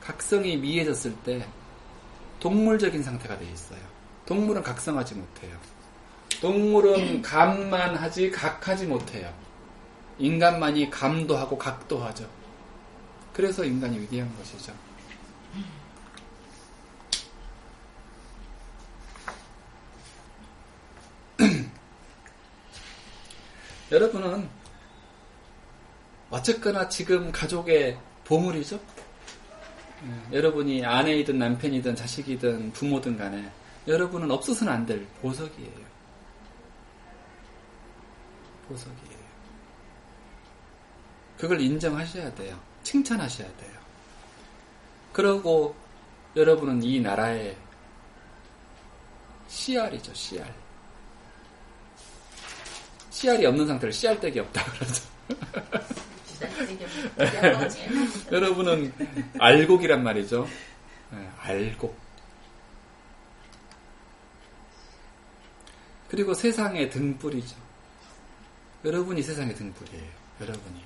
각성이 미해졌을 때 동물적인 상태가 돼 있어요. 동물은 각성하지 못해요. 동물은 감만 하지 각하지 못해요. 인간만이 감도 하고 각도 하죠. 그래서 인간이 위대한 것이죠. 여러분은 어쨌거나 지금 가족의 보물이죠. 여러분이 아내이든 남편이든 자식이든 부모든 간에 여러분은 없어서는 안 될 보석이에요. 보석이에요. 그걸 인정하셔야 돼요. 칭찬하셔야 돼요. 그러고 여러분은 이 나라의 씨알이죠. 씨알. 씨알이 없는 상태를 씨알떼기 없다 그러죠. 여러분은 알곡이란 말이죠. 네, 알곡. 그리고 세상의 등불이죠. 여러분이 세상의 등불이에요. 여러분이.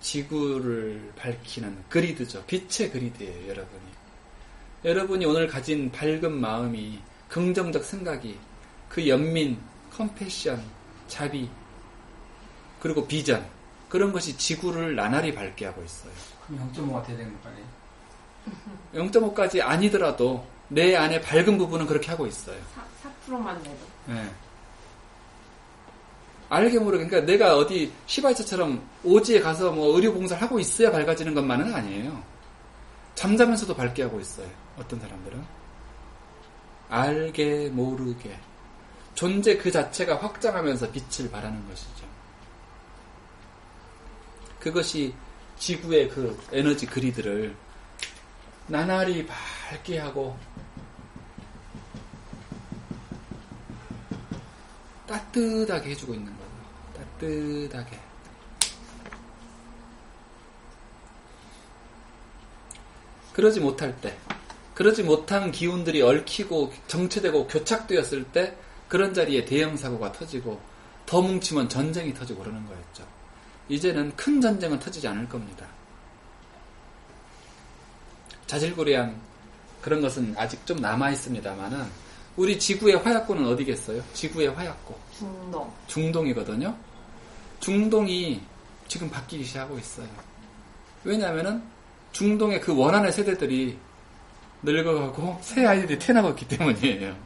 지구를 밝히는 그리드죠. 빛의 그리드예요. 여러분이. 여러분이 오늘 가진 밝은 마음이, 긍정적 생각이, 그 연민, 컴패션, 자비, 그리고 비전, 그런 것이 지구를 나날이 밝게 하고 있어요. 그럼 0.5가 돼야 되는 거 빨리. 0.5까지 아니더라도 내 안에 밝은 부분은 그렇게 하고 있어요. 4%만 내도. 네. 알게 모르게, 그러니까 내가 어디 시바이처럼 오지에 가서 뭐 의료 봉사를 하고 있어야 밝아지는 것만은 아니에요. 잠자면서도 밝게 하고 있어요. 어떤 사람들은. 알게 모르게. 존재 그 자체가 확장하면서 빛을 발하는 것이죠. 그것이 지구의 그 에너지 그리드를 나날이 밝게 하고 따뜻하게 해주고 있는 거예요. 따뜻하게. 그러지 못할 때, 그러지 못한 기운들이 얽히고 정체되고 교착되었을 때 그런 자리에 대형 사고가 터지고 더 뭉치면 전쟁이 터지고 그러는 거였죠. 이제는 큰 전쟁은 터지지 않을 겁니다. 자질구레한 그런 것은 아직 좀 남아있습니다만은 우리 지구의 화약고는 어디겠어요? 지구의 화약고. 중동이거든요. 중동이 지금 바뀌기 시작하고 있어요. 왜냐하면은 중동의 그 원한의 세대들이 늙어가고 새 아이들이 태어나고 있기 때문이에요.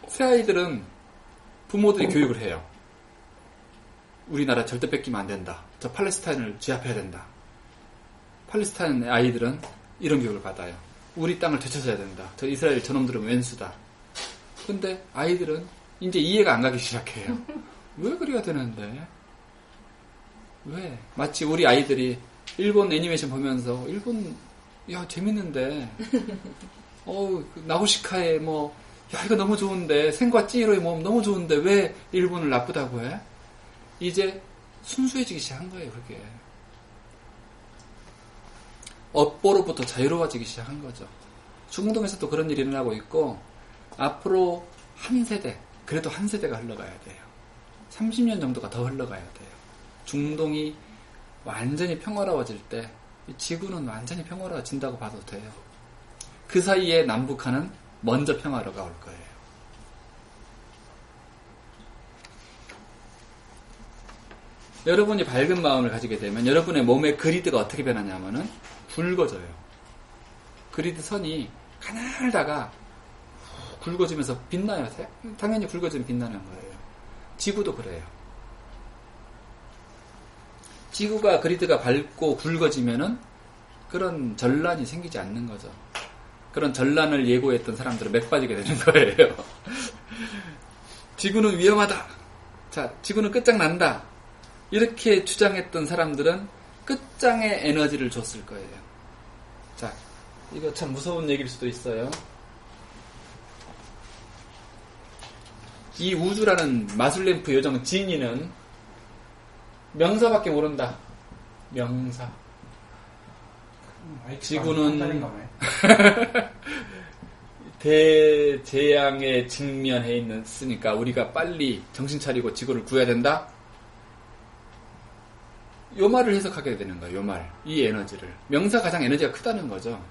새 아이들은 부모들이 교육을 해요. 우리나라 절대 뺏기면 안 된다. 저 팔레스타인을 제압해야 된다. 팔레스타인 아이들은 이런 교육을 받아요. 우리 땅을 되찾아야 된다. 저 이스라엘 저놈들은 왼수다. 근데 아이들은 이제 이해가 안 가기 시작해요. 왜 그래야 되는데? 왜? 마치 우리 아이들이 일본 애니메이션 보면서 일본 야 재밌는데 나우시카의 뭐 야 이거 너무 좋은데 생과 찌히로의 모험 너무 좋은데 왜 일본을 나쁘다고 해? 이제 순수해지기 시작한 거예요. 그게 업보로부터 자유로워지기 시작한 거죠. 중동에서도 그런 일이 일어나고 있고 앞으로 한 세대, 그래도 한 세대가 흘러가야 돼요. 30년 정도가 더 흘러가야 돼요. 중동이 완전히 평화로워질 때 지구는 완전히 평화로워진다고 봐도 돼요. 그 사이에 남북한은 먼저 평화로가 올 거예요. 여러분이 밝은 마음을 가지게 되면 여러분의 몸의 그리드가 어떻게 변하냐면은 굵어져요. 그리드 선이 가늘다가 굵어지면서 빛나요. 당연히 굵어지면 빛나는 거예요. 지구도 그래요. 지구가 그리드가 밝고 굵어지면은 그런 전란이 생기지 않는 거죠. 그런 전란을 예고했던 사람들은 맥 빠지게 되는 거예요. 지구는 위험하다. 자, 지구는 끝장난다. 이렇게 주장했던 사람들은 끝장의 에너지를 줬을 거예요. 자, 이거 참 무서운 얘기일 수도 있어요. 이 우주라는 마술램프 요정 지니는 명사밖에 모른다. 명사. 지구는 대재앙에 직면해 있으니까 우리가 빨리 정신 차리고 지구를 구해야 된다. 요 말을 해석하게 되는 거예요. 요 말. 이 에너지를. 명사 가장 에너지가 크다는 거죠.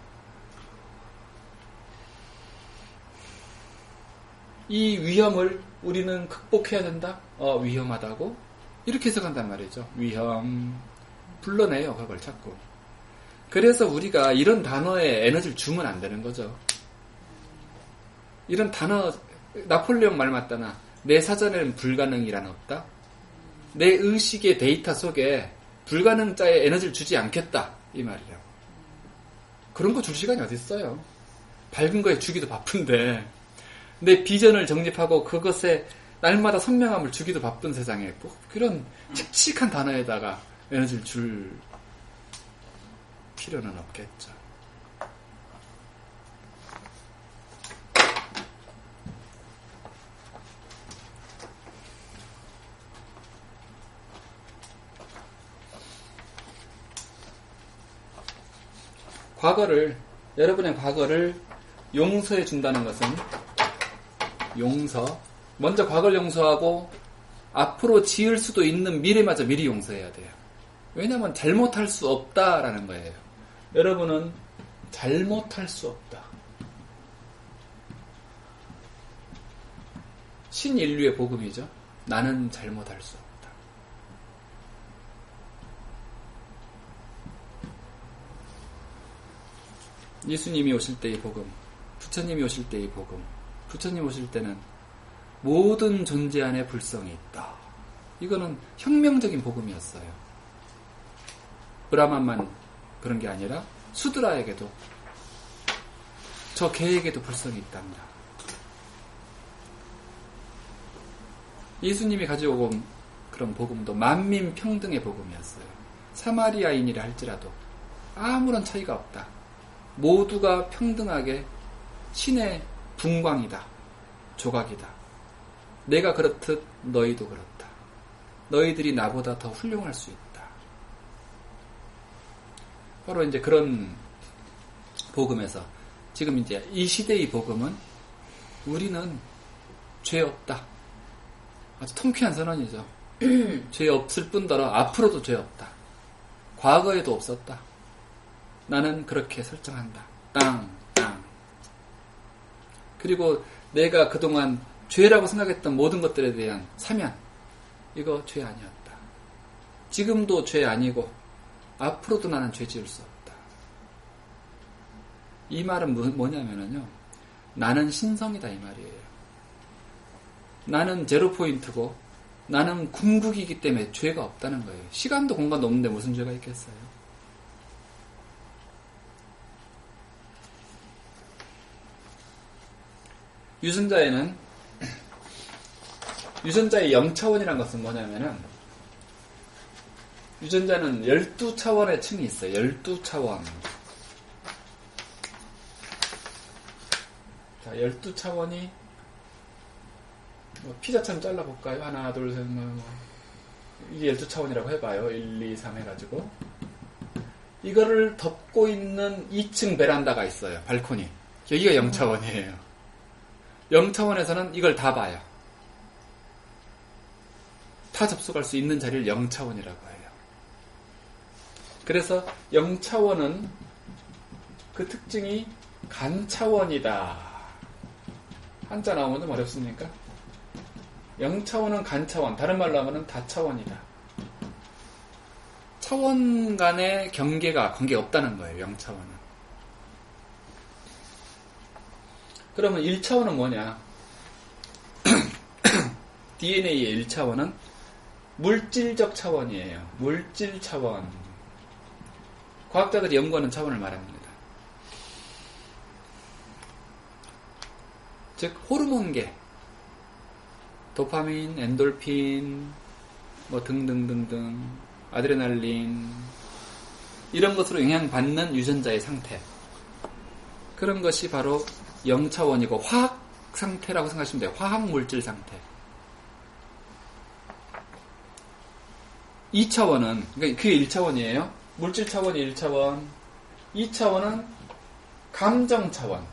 이 위험을 우리는 극복해야 된다? 위험하다고? 이렇게 해석한단 말이죠. 위험. 불러내요. 그걸 자꾸. 그래서 우리가 이런 단어에 에너지를 주면 안 되는 거죠. 이런 단어, 나폴레옹 말 맞다나 내 사전에는 불가능이란 없다. 내 의식의 데이터 속에 불가능자의 에너지를 주지 않겠다. 이 말이에요. 그런 거 줄 시간이 어디 있어요. 밝은 거에 주기도 바쁜데 내 비전을 정립하고 그것에 날마다 선명함을 주기도 바쁜 세상에 뭐 그런 칙칙한 단어에다가 에너지를 줄 필요는 없겠죠. 여러분의 과거를 용서해 준다는 것은 먼저 과거를 용서하고 앞으로 지을 수도 있는 미래마저 미리 용서해야 돼요. 왜냐하면 잘못할 수 없다라는 거예요. 여러분은 잘못할 수 없다. 신인류의 복음이죠. 나는 잘못할 수 없다. 예수님이 오실 때의 복음, 부처님이 오실 때의 복음, 부처님 오실 때는 모든 존재 안에 불성이 있다. 이거는 혁명적인 복음이었어요. 브라만만 그런 게 아니라 수드라에게도 저 개에게도 불성이 있답니다. 예수님이 가지고 온 그런 복음도 만민평등의 복음이었어요. 사마리아인이라 할지라도 아무런 차이가 없다. 모두가 평등하게 신의 분광이다. 조각이다. 내가 그렇듯 너희도 그렇다. 너희들이 나보다 더 훌륭할 수 있다. 바로 이제 그런 복음에서 지금 이제 이 시대의 복음은 우리는 죄 없다. 아주 통쾌한 선언이죠. 죄 없을 뿐더러 앞으로도 죄 없다. 과거에도 없었다. 나는 그렇게 설정한다. 땅. 그리고 내가 그동안 죄라고 생각했던 모든 것들에 대한 사면, 이거 죄 아니었다. 지금도 죄 아니고 앞으로도 나는 죄 지을 수 없다. 이 말은 뭐냐면요, 나는 신성이다 이 말이에요. 나는 제로 포인트고 나는 궁극이기 때문에 죄가 없다는 거예요. 시간도 공간도 없는데 무슨 죄가 있겠어요? 유전자에는 유전자의 0차원이라는 것은 뭐냐면은, 유전자는 12차원의 층이 있어요. 12차원. 자, 12차원이 피자처럼 잘라볼까요? 하나, 둘, 셋, 이게 12차원이라고 해봐요. 1, 2, 3 해가지고. 이거를 덮고 있는 2층 베란다가 있어요. 발코니. 여기가 0차원이에요. 0차원에서는 이걸 다 봐요. 다 접속할 수 있는 자리를 0차원이라고 해요. 그래서 0차원은 그 특징이 간차원이다. 한자 나오면 좀 어렵습니까? 0차원은 간차원, 다른 말로 하면 다차원이다. 차원 간의 관계가 없다는 거예요. 0차원은. 그러면 1차원은 뭐냐? DNA의 1차원은 물질적 차원이에요. 물질 차원. 과학자들이 연구하는 차원을 말합니다. 즉 호르몬계, 도파민, 엔돌핀, 등등등등, 아드레날린, 이런 것으로 영향받는 유전자의 상태, 그런 것이 바로 0차원이고 화학 상태라고 생각하시면 돼요. 화학 물질 상태. 2차원은, 그러니까 그게 1차원이에요. 물질 차원이 1차원. 2차원은 감정 차원.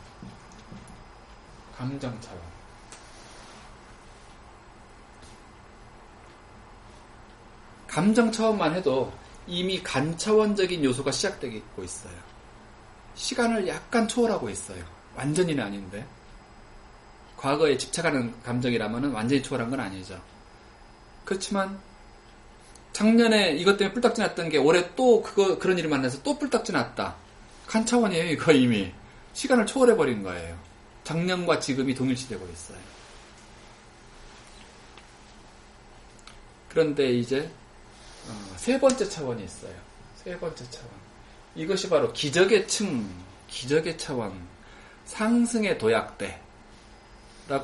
감정 차원. 감정 차원만 해도 이미 간차원적인 요소가 시작되고 있어요. 시간을 약간 초월하고 있어요. 완전히는 아닌데. 과거에 집착하는 감정이라면 완전히 초월한 건 아니죠. 그렇지만 작년에 이것 때문에 뿔딱지 났던 게 올해 또 그런 일을 만나서 또 뿔딱지 났다. 간차원이에요. 이거 이미. 시간을 초월해버린 거예요. 작년과 지금이 동일시되고 있어요. 그런데 이제 세 번째 차원이 있어요. 세 번째 차원. 이것이 바로 기적의 층, 기적의 차원, 상승의 도약대라고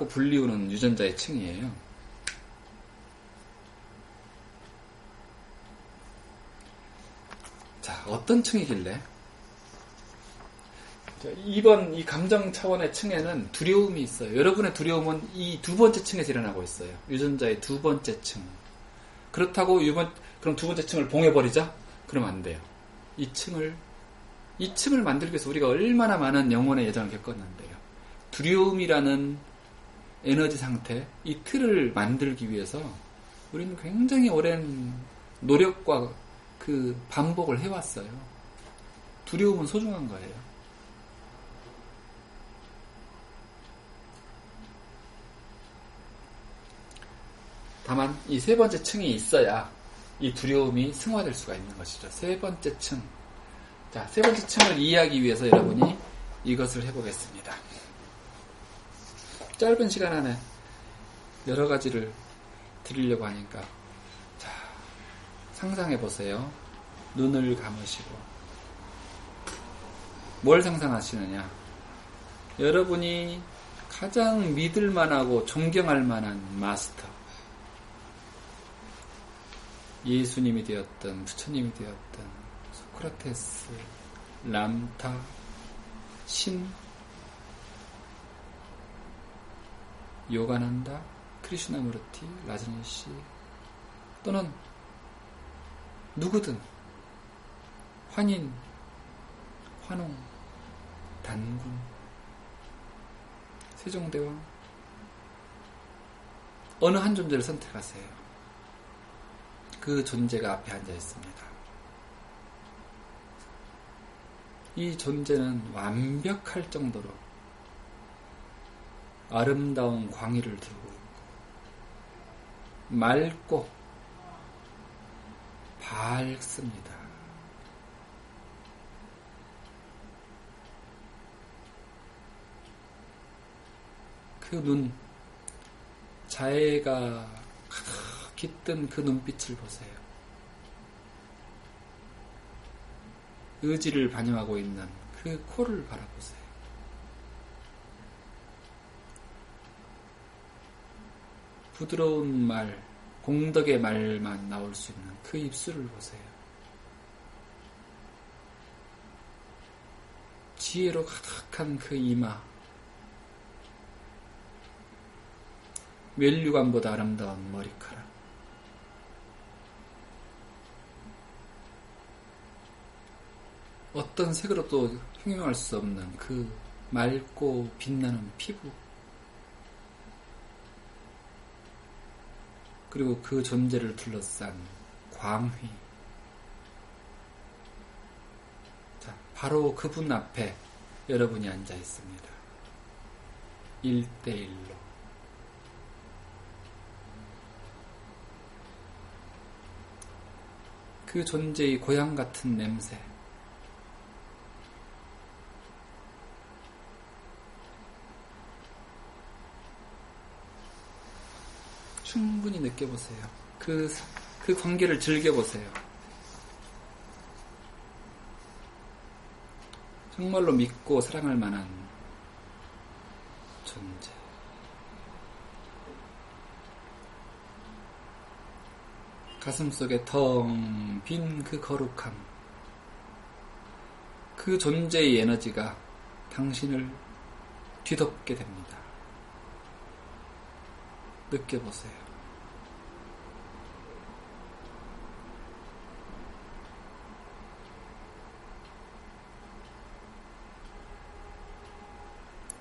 불리우는 유전자의 층이에요. 자, 어떤 층이길래? 자, 이번 이 감정 차원의 층에는 두려움이 있어요. 여러분의 두려움은 이 두 번째 층에서 일어나고 있어요. 유전자의 두 번째 층. 그렇다고 그럼 두 번째 층을 봉해버리자? 그러면 안 돼요. 이 층을 만들기 위해서 우리가 얼마나 많은 영혼의 예정을 겪었는데요. 두려움이라는 에너지 상태, 이 틀을 만들기 위해서 우리는 굉장히 오랜 노력과 그 반복을 해왔어요. 두려움은 소중한 거예요. 다만 이 세 번째 층이 있어야 이 두려움이 승화될 수가 있는 것이죠. 세 번째 층. 자, 세 번째 층을 이해하기 위해서 여러분이 이것을 해보겠습니다. 짧은 시간 안에 여러 가지를 드리려고 하니까, 자, 상상해 보세요. 눈을 감으시고 뭘 상상하시느냐? 여러분이 가장 믿을 만하고 존경할 만한 마스터, 예수님이 되었던 부처님이 되었던 소크라테스, 람타, 신, 요가난다, 크리슈나무르티, 라저니시, 또는 누구든 환인, 환웅, 단군, 세종대왕, 어느 한 존재를 선택하세요. 그 존재가 앞에 앉아 있습니다. 이 존재는 완벽할 정도로 아름다운 광의를 들고 있고 맑고 밝습니다. 그 눈, 자애가 깃든 그 눈빛을 보세요. 의지를 반영하고 있는 그 코를 바라보세요. 부드러운 말, 공덕의 말만 나올 수 있는 그 입술을 보세요. 지혜로 가득한 그 이마, 멜류관보다 아름다운 머리카락, 어떤 색으로도 형용할 수 없는 그 맑고 빛나는 피부, 그리고 그 존재를 둘러싼 광휘. 자, 바로 그분 앞에 여러분이 앉아 있습니다. 1대1로. 그 존재의 고향 같은 냄새, 충분히 느껴보세요. 그 관계를 즐겨보세요. 정말로 믿고 사랑할 만한 존재. 가슴속에 텅 빈 그 거룩함, 그 존재의 에너지가 당신을 뒤덮게 됩니다. 느껴보세요.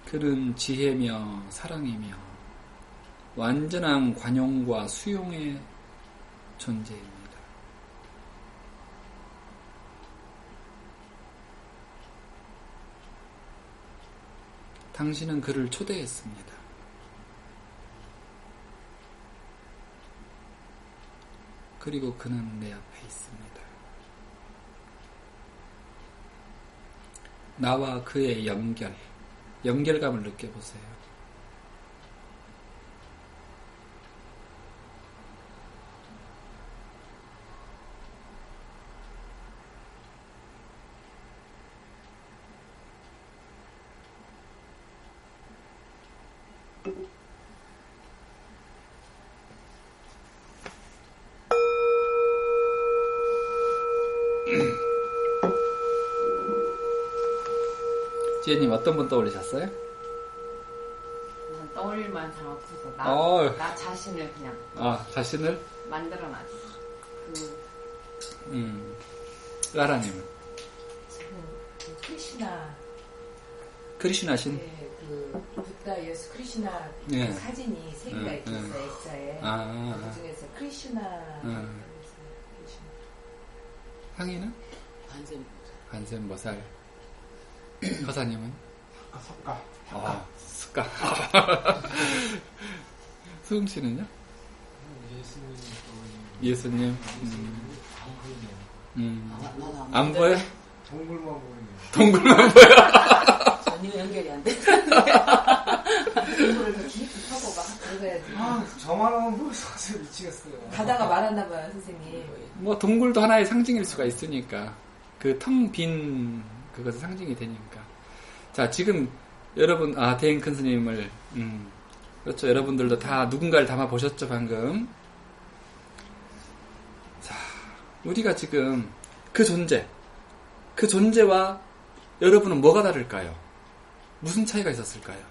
그는 지혜며 사랑이며 완전한 관용과 수용의 존재입니다. 당신은 그를 초대했습니다. 그리고 그는 내 앞에 있습니다. 나와 그의 연결감을 느껴보세요. 지혜님 어떤 분 떠올리셨어요? 떠올릴 만한 사람 없어서 나 자신을 그냥 자신을? 만들어놨어. 라라님은? 저는 크리슈나신? 네, 그 부다 예수 크리슈나 네. 사진이 세 개가 있어요. 액자에. 그 중에서 크리슈나. 상희는? 관세음보살. 허사님은? 석가. 석가. 수흥씨는요? 예수님. 안 보여? 동굴만 보여. 전혀 연결이 안 돼. 동굴을 더 깊이 파고 막 들어가야지. 저만 하면 벌써 미치겠어요. 가다가 말았나봐요, 선생님. 뭐 동굴도 하나의 상징일 수가 있으니까 그 텅 빈 그것은 상징이 되니까. 자, 지금 여러분, 대인 큰 스님을, 그렇죠. 여러분들도 다 누군가를 담아 보셨죠, 방금. 자, 우리가 지금 그 존재와 여러분은 뭐가 다를까요? 무슨 차이가 있었을까요?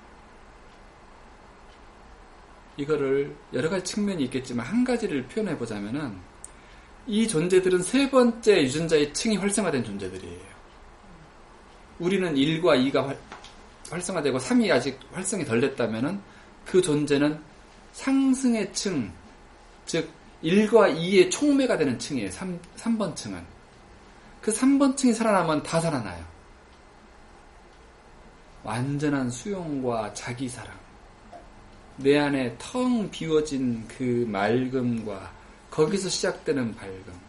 이거를 여러 가지 측면이 있겠지만 한 가지를 표현해 보자면은 이 존재들은 세 번째 유전자의 층이 활성화된 존재들이에요. 우리는 1과 2가 활성화되고 3이 아직 활성이 덜 됐다면은 그 존재는 상승의 층, 즉 1과 2의 촉매가 되는 층이에요. 3번 층은. 그 3번 층이 살아나면 다 살아나요. 완전한 수용과 자기사랑, 내 안에 텅 비워진 그 맑음과 거기서 시작되는 밝음,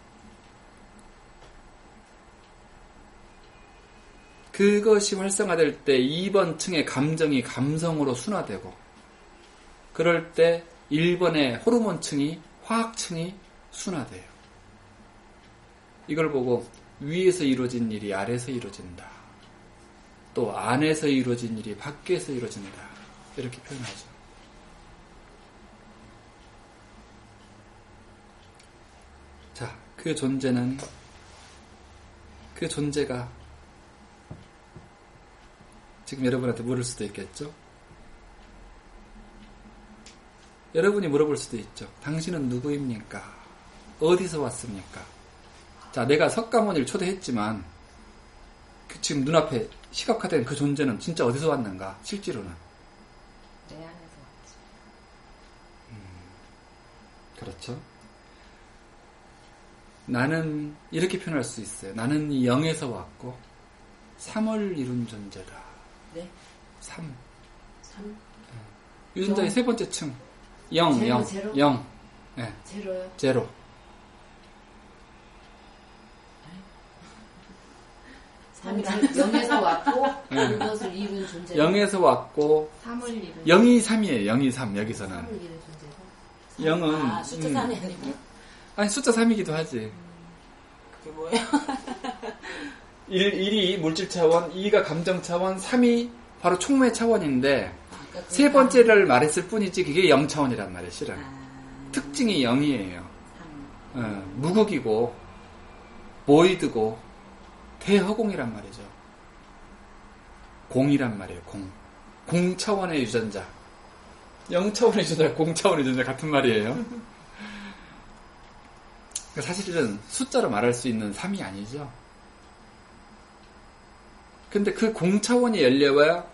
그것이 활성화될 때 2번 층의 감정이 감성으로 순화되고, 그럴 때 1번의 호르몬층이, 화학층이 순화돼요. 이걸 보고 위에서 이루어진 일이 아래에서 이루어진다, 또 안에서 이루어진 일이 밖에서 이루어진다, 이렇게 표현하죠. 자, 그 존재가 지금 여러분한테 물을 수도 있겠죠? 여러분이 물어볼 수도 있죠. 당신은 누구입니까? 어디서 왔습니까? 자, 내가 석가모니를 초대했지만 지금 눈앞에 시각화된 그 존재는 진짜 어디서 왔는가? 실제로는 내 안에서 왔지. 그렇죠. 나는 이렇게 표현할 수 있어요. 나는 이 영에서 왔고 3을 이룬 존재다. 네? 3. 삼? 유전자의 세 번째 층. 0. 네. 제로요? 제로. 영에서 왔고 네. 그것을 이룬 존재. 0에서 왔고 3을 이룬 0이 3이에요. 0이 3 여기서는. 3을 이룬 존재고. 0은 숫자 3이 아니고? 아니 숫자 3이기도 하지. 그게 뭐예요? 1이 물질 차원, 2가 감정 차원, 3이 바로 촉매 차원인데 세 번째를 말했을 뿐이지 그게 0 차원이란 말이에요. 실은. 특징이 0이에요. 무극이고 보이드고 대허공이란 말이죠. 공이란 말이에요. 공 차원의 유전자. 0 차원의 유전자, 0 차원의 유전자 같은 말이에요. 사실은 숫자로 말할 수 있는 3이 아니죠. 근데 그 공 차원이 열려야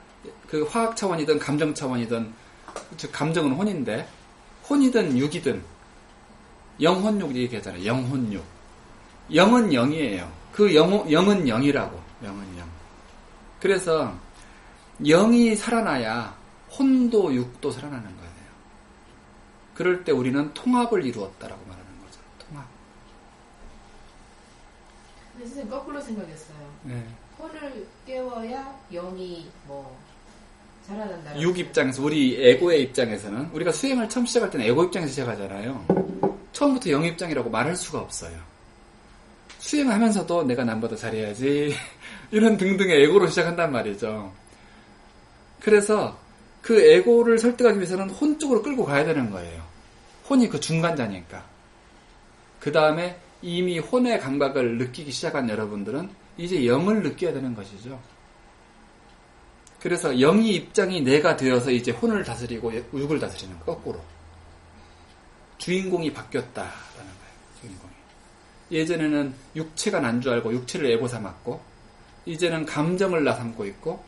그 화학 차원이든 감정 차원이든, 즉 감정은 혼인데 혼이든 육이든 영혼육 얘기하잖아요. 영혼육. 영은 0이에요. 그 영은 0이라고. 영은 0. 그래서 0이 살아나야 혼도 육도 살아나는 거예요. 그럴 때 우리는 통합을 이루었다라고 말하는 거죠. 통합. 근데 선생님 거꾸로 생각했어요. 네. 혼을 깨워야 영이 살아난다. 육 입장에서, 우리 에고의 입장에서는, 우리가 수행을 처음 시작할 때는 에고 입장에서 시작하잖아요. 처음부터 영 입장이라고 말할 수가 없어요. 수행을 하면서도 내가 남보다 잘해야지 이런 등등의 에고로 시작한단 말이죠. 그래서 그 에고를 설득하기 위해서는 혼 쪽으로 끌고 가야 되는 거예요. 혼이 그 중간자니까. 그 다음에 이미 혼의 감각을 느끼기 시작한 여러분들은 이제 영을 느껴야 되는 것이죠. 그래서 영의 입장이 내가 되어서 이제 혼을 다스리고 육을 다스리는 거, 거꾸로. 주인공이 바뀌었다라는 거예요. 주인공이. 예전에는 육체가 난 줄 알고 육체를 에고 삼았고, 이제는 감정을 나 삼고 있고,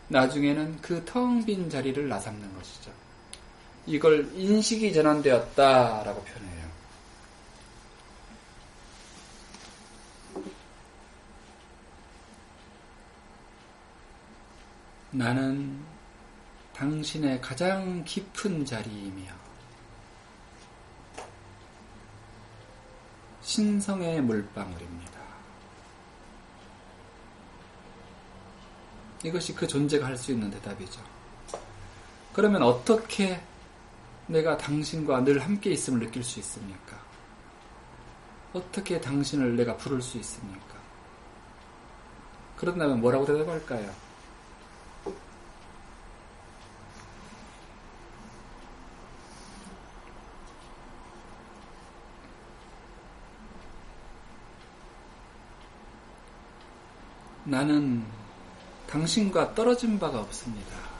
나중에는 그 텅 빈 자리를 나 삼는 것이죠. 이걸 인식이 전환되었다라고 표현해요. 나는 당신의 가장 깊은 자리이며 신성의 물방울입니다. 이것이 그 존재가 할 수 있는 대답이죠. 그러면 어떻게 내가 당신과 늘 함께 있음을 느낄 수 있습니까? 어떻게 당신을 내가 부를 수 있습니까? 그런다면 뭐라고 대답할까요? 나는 당신과 떨어진 바가 없습니다.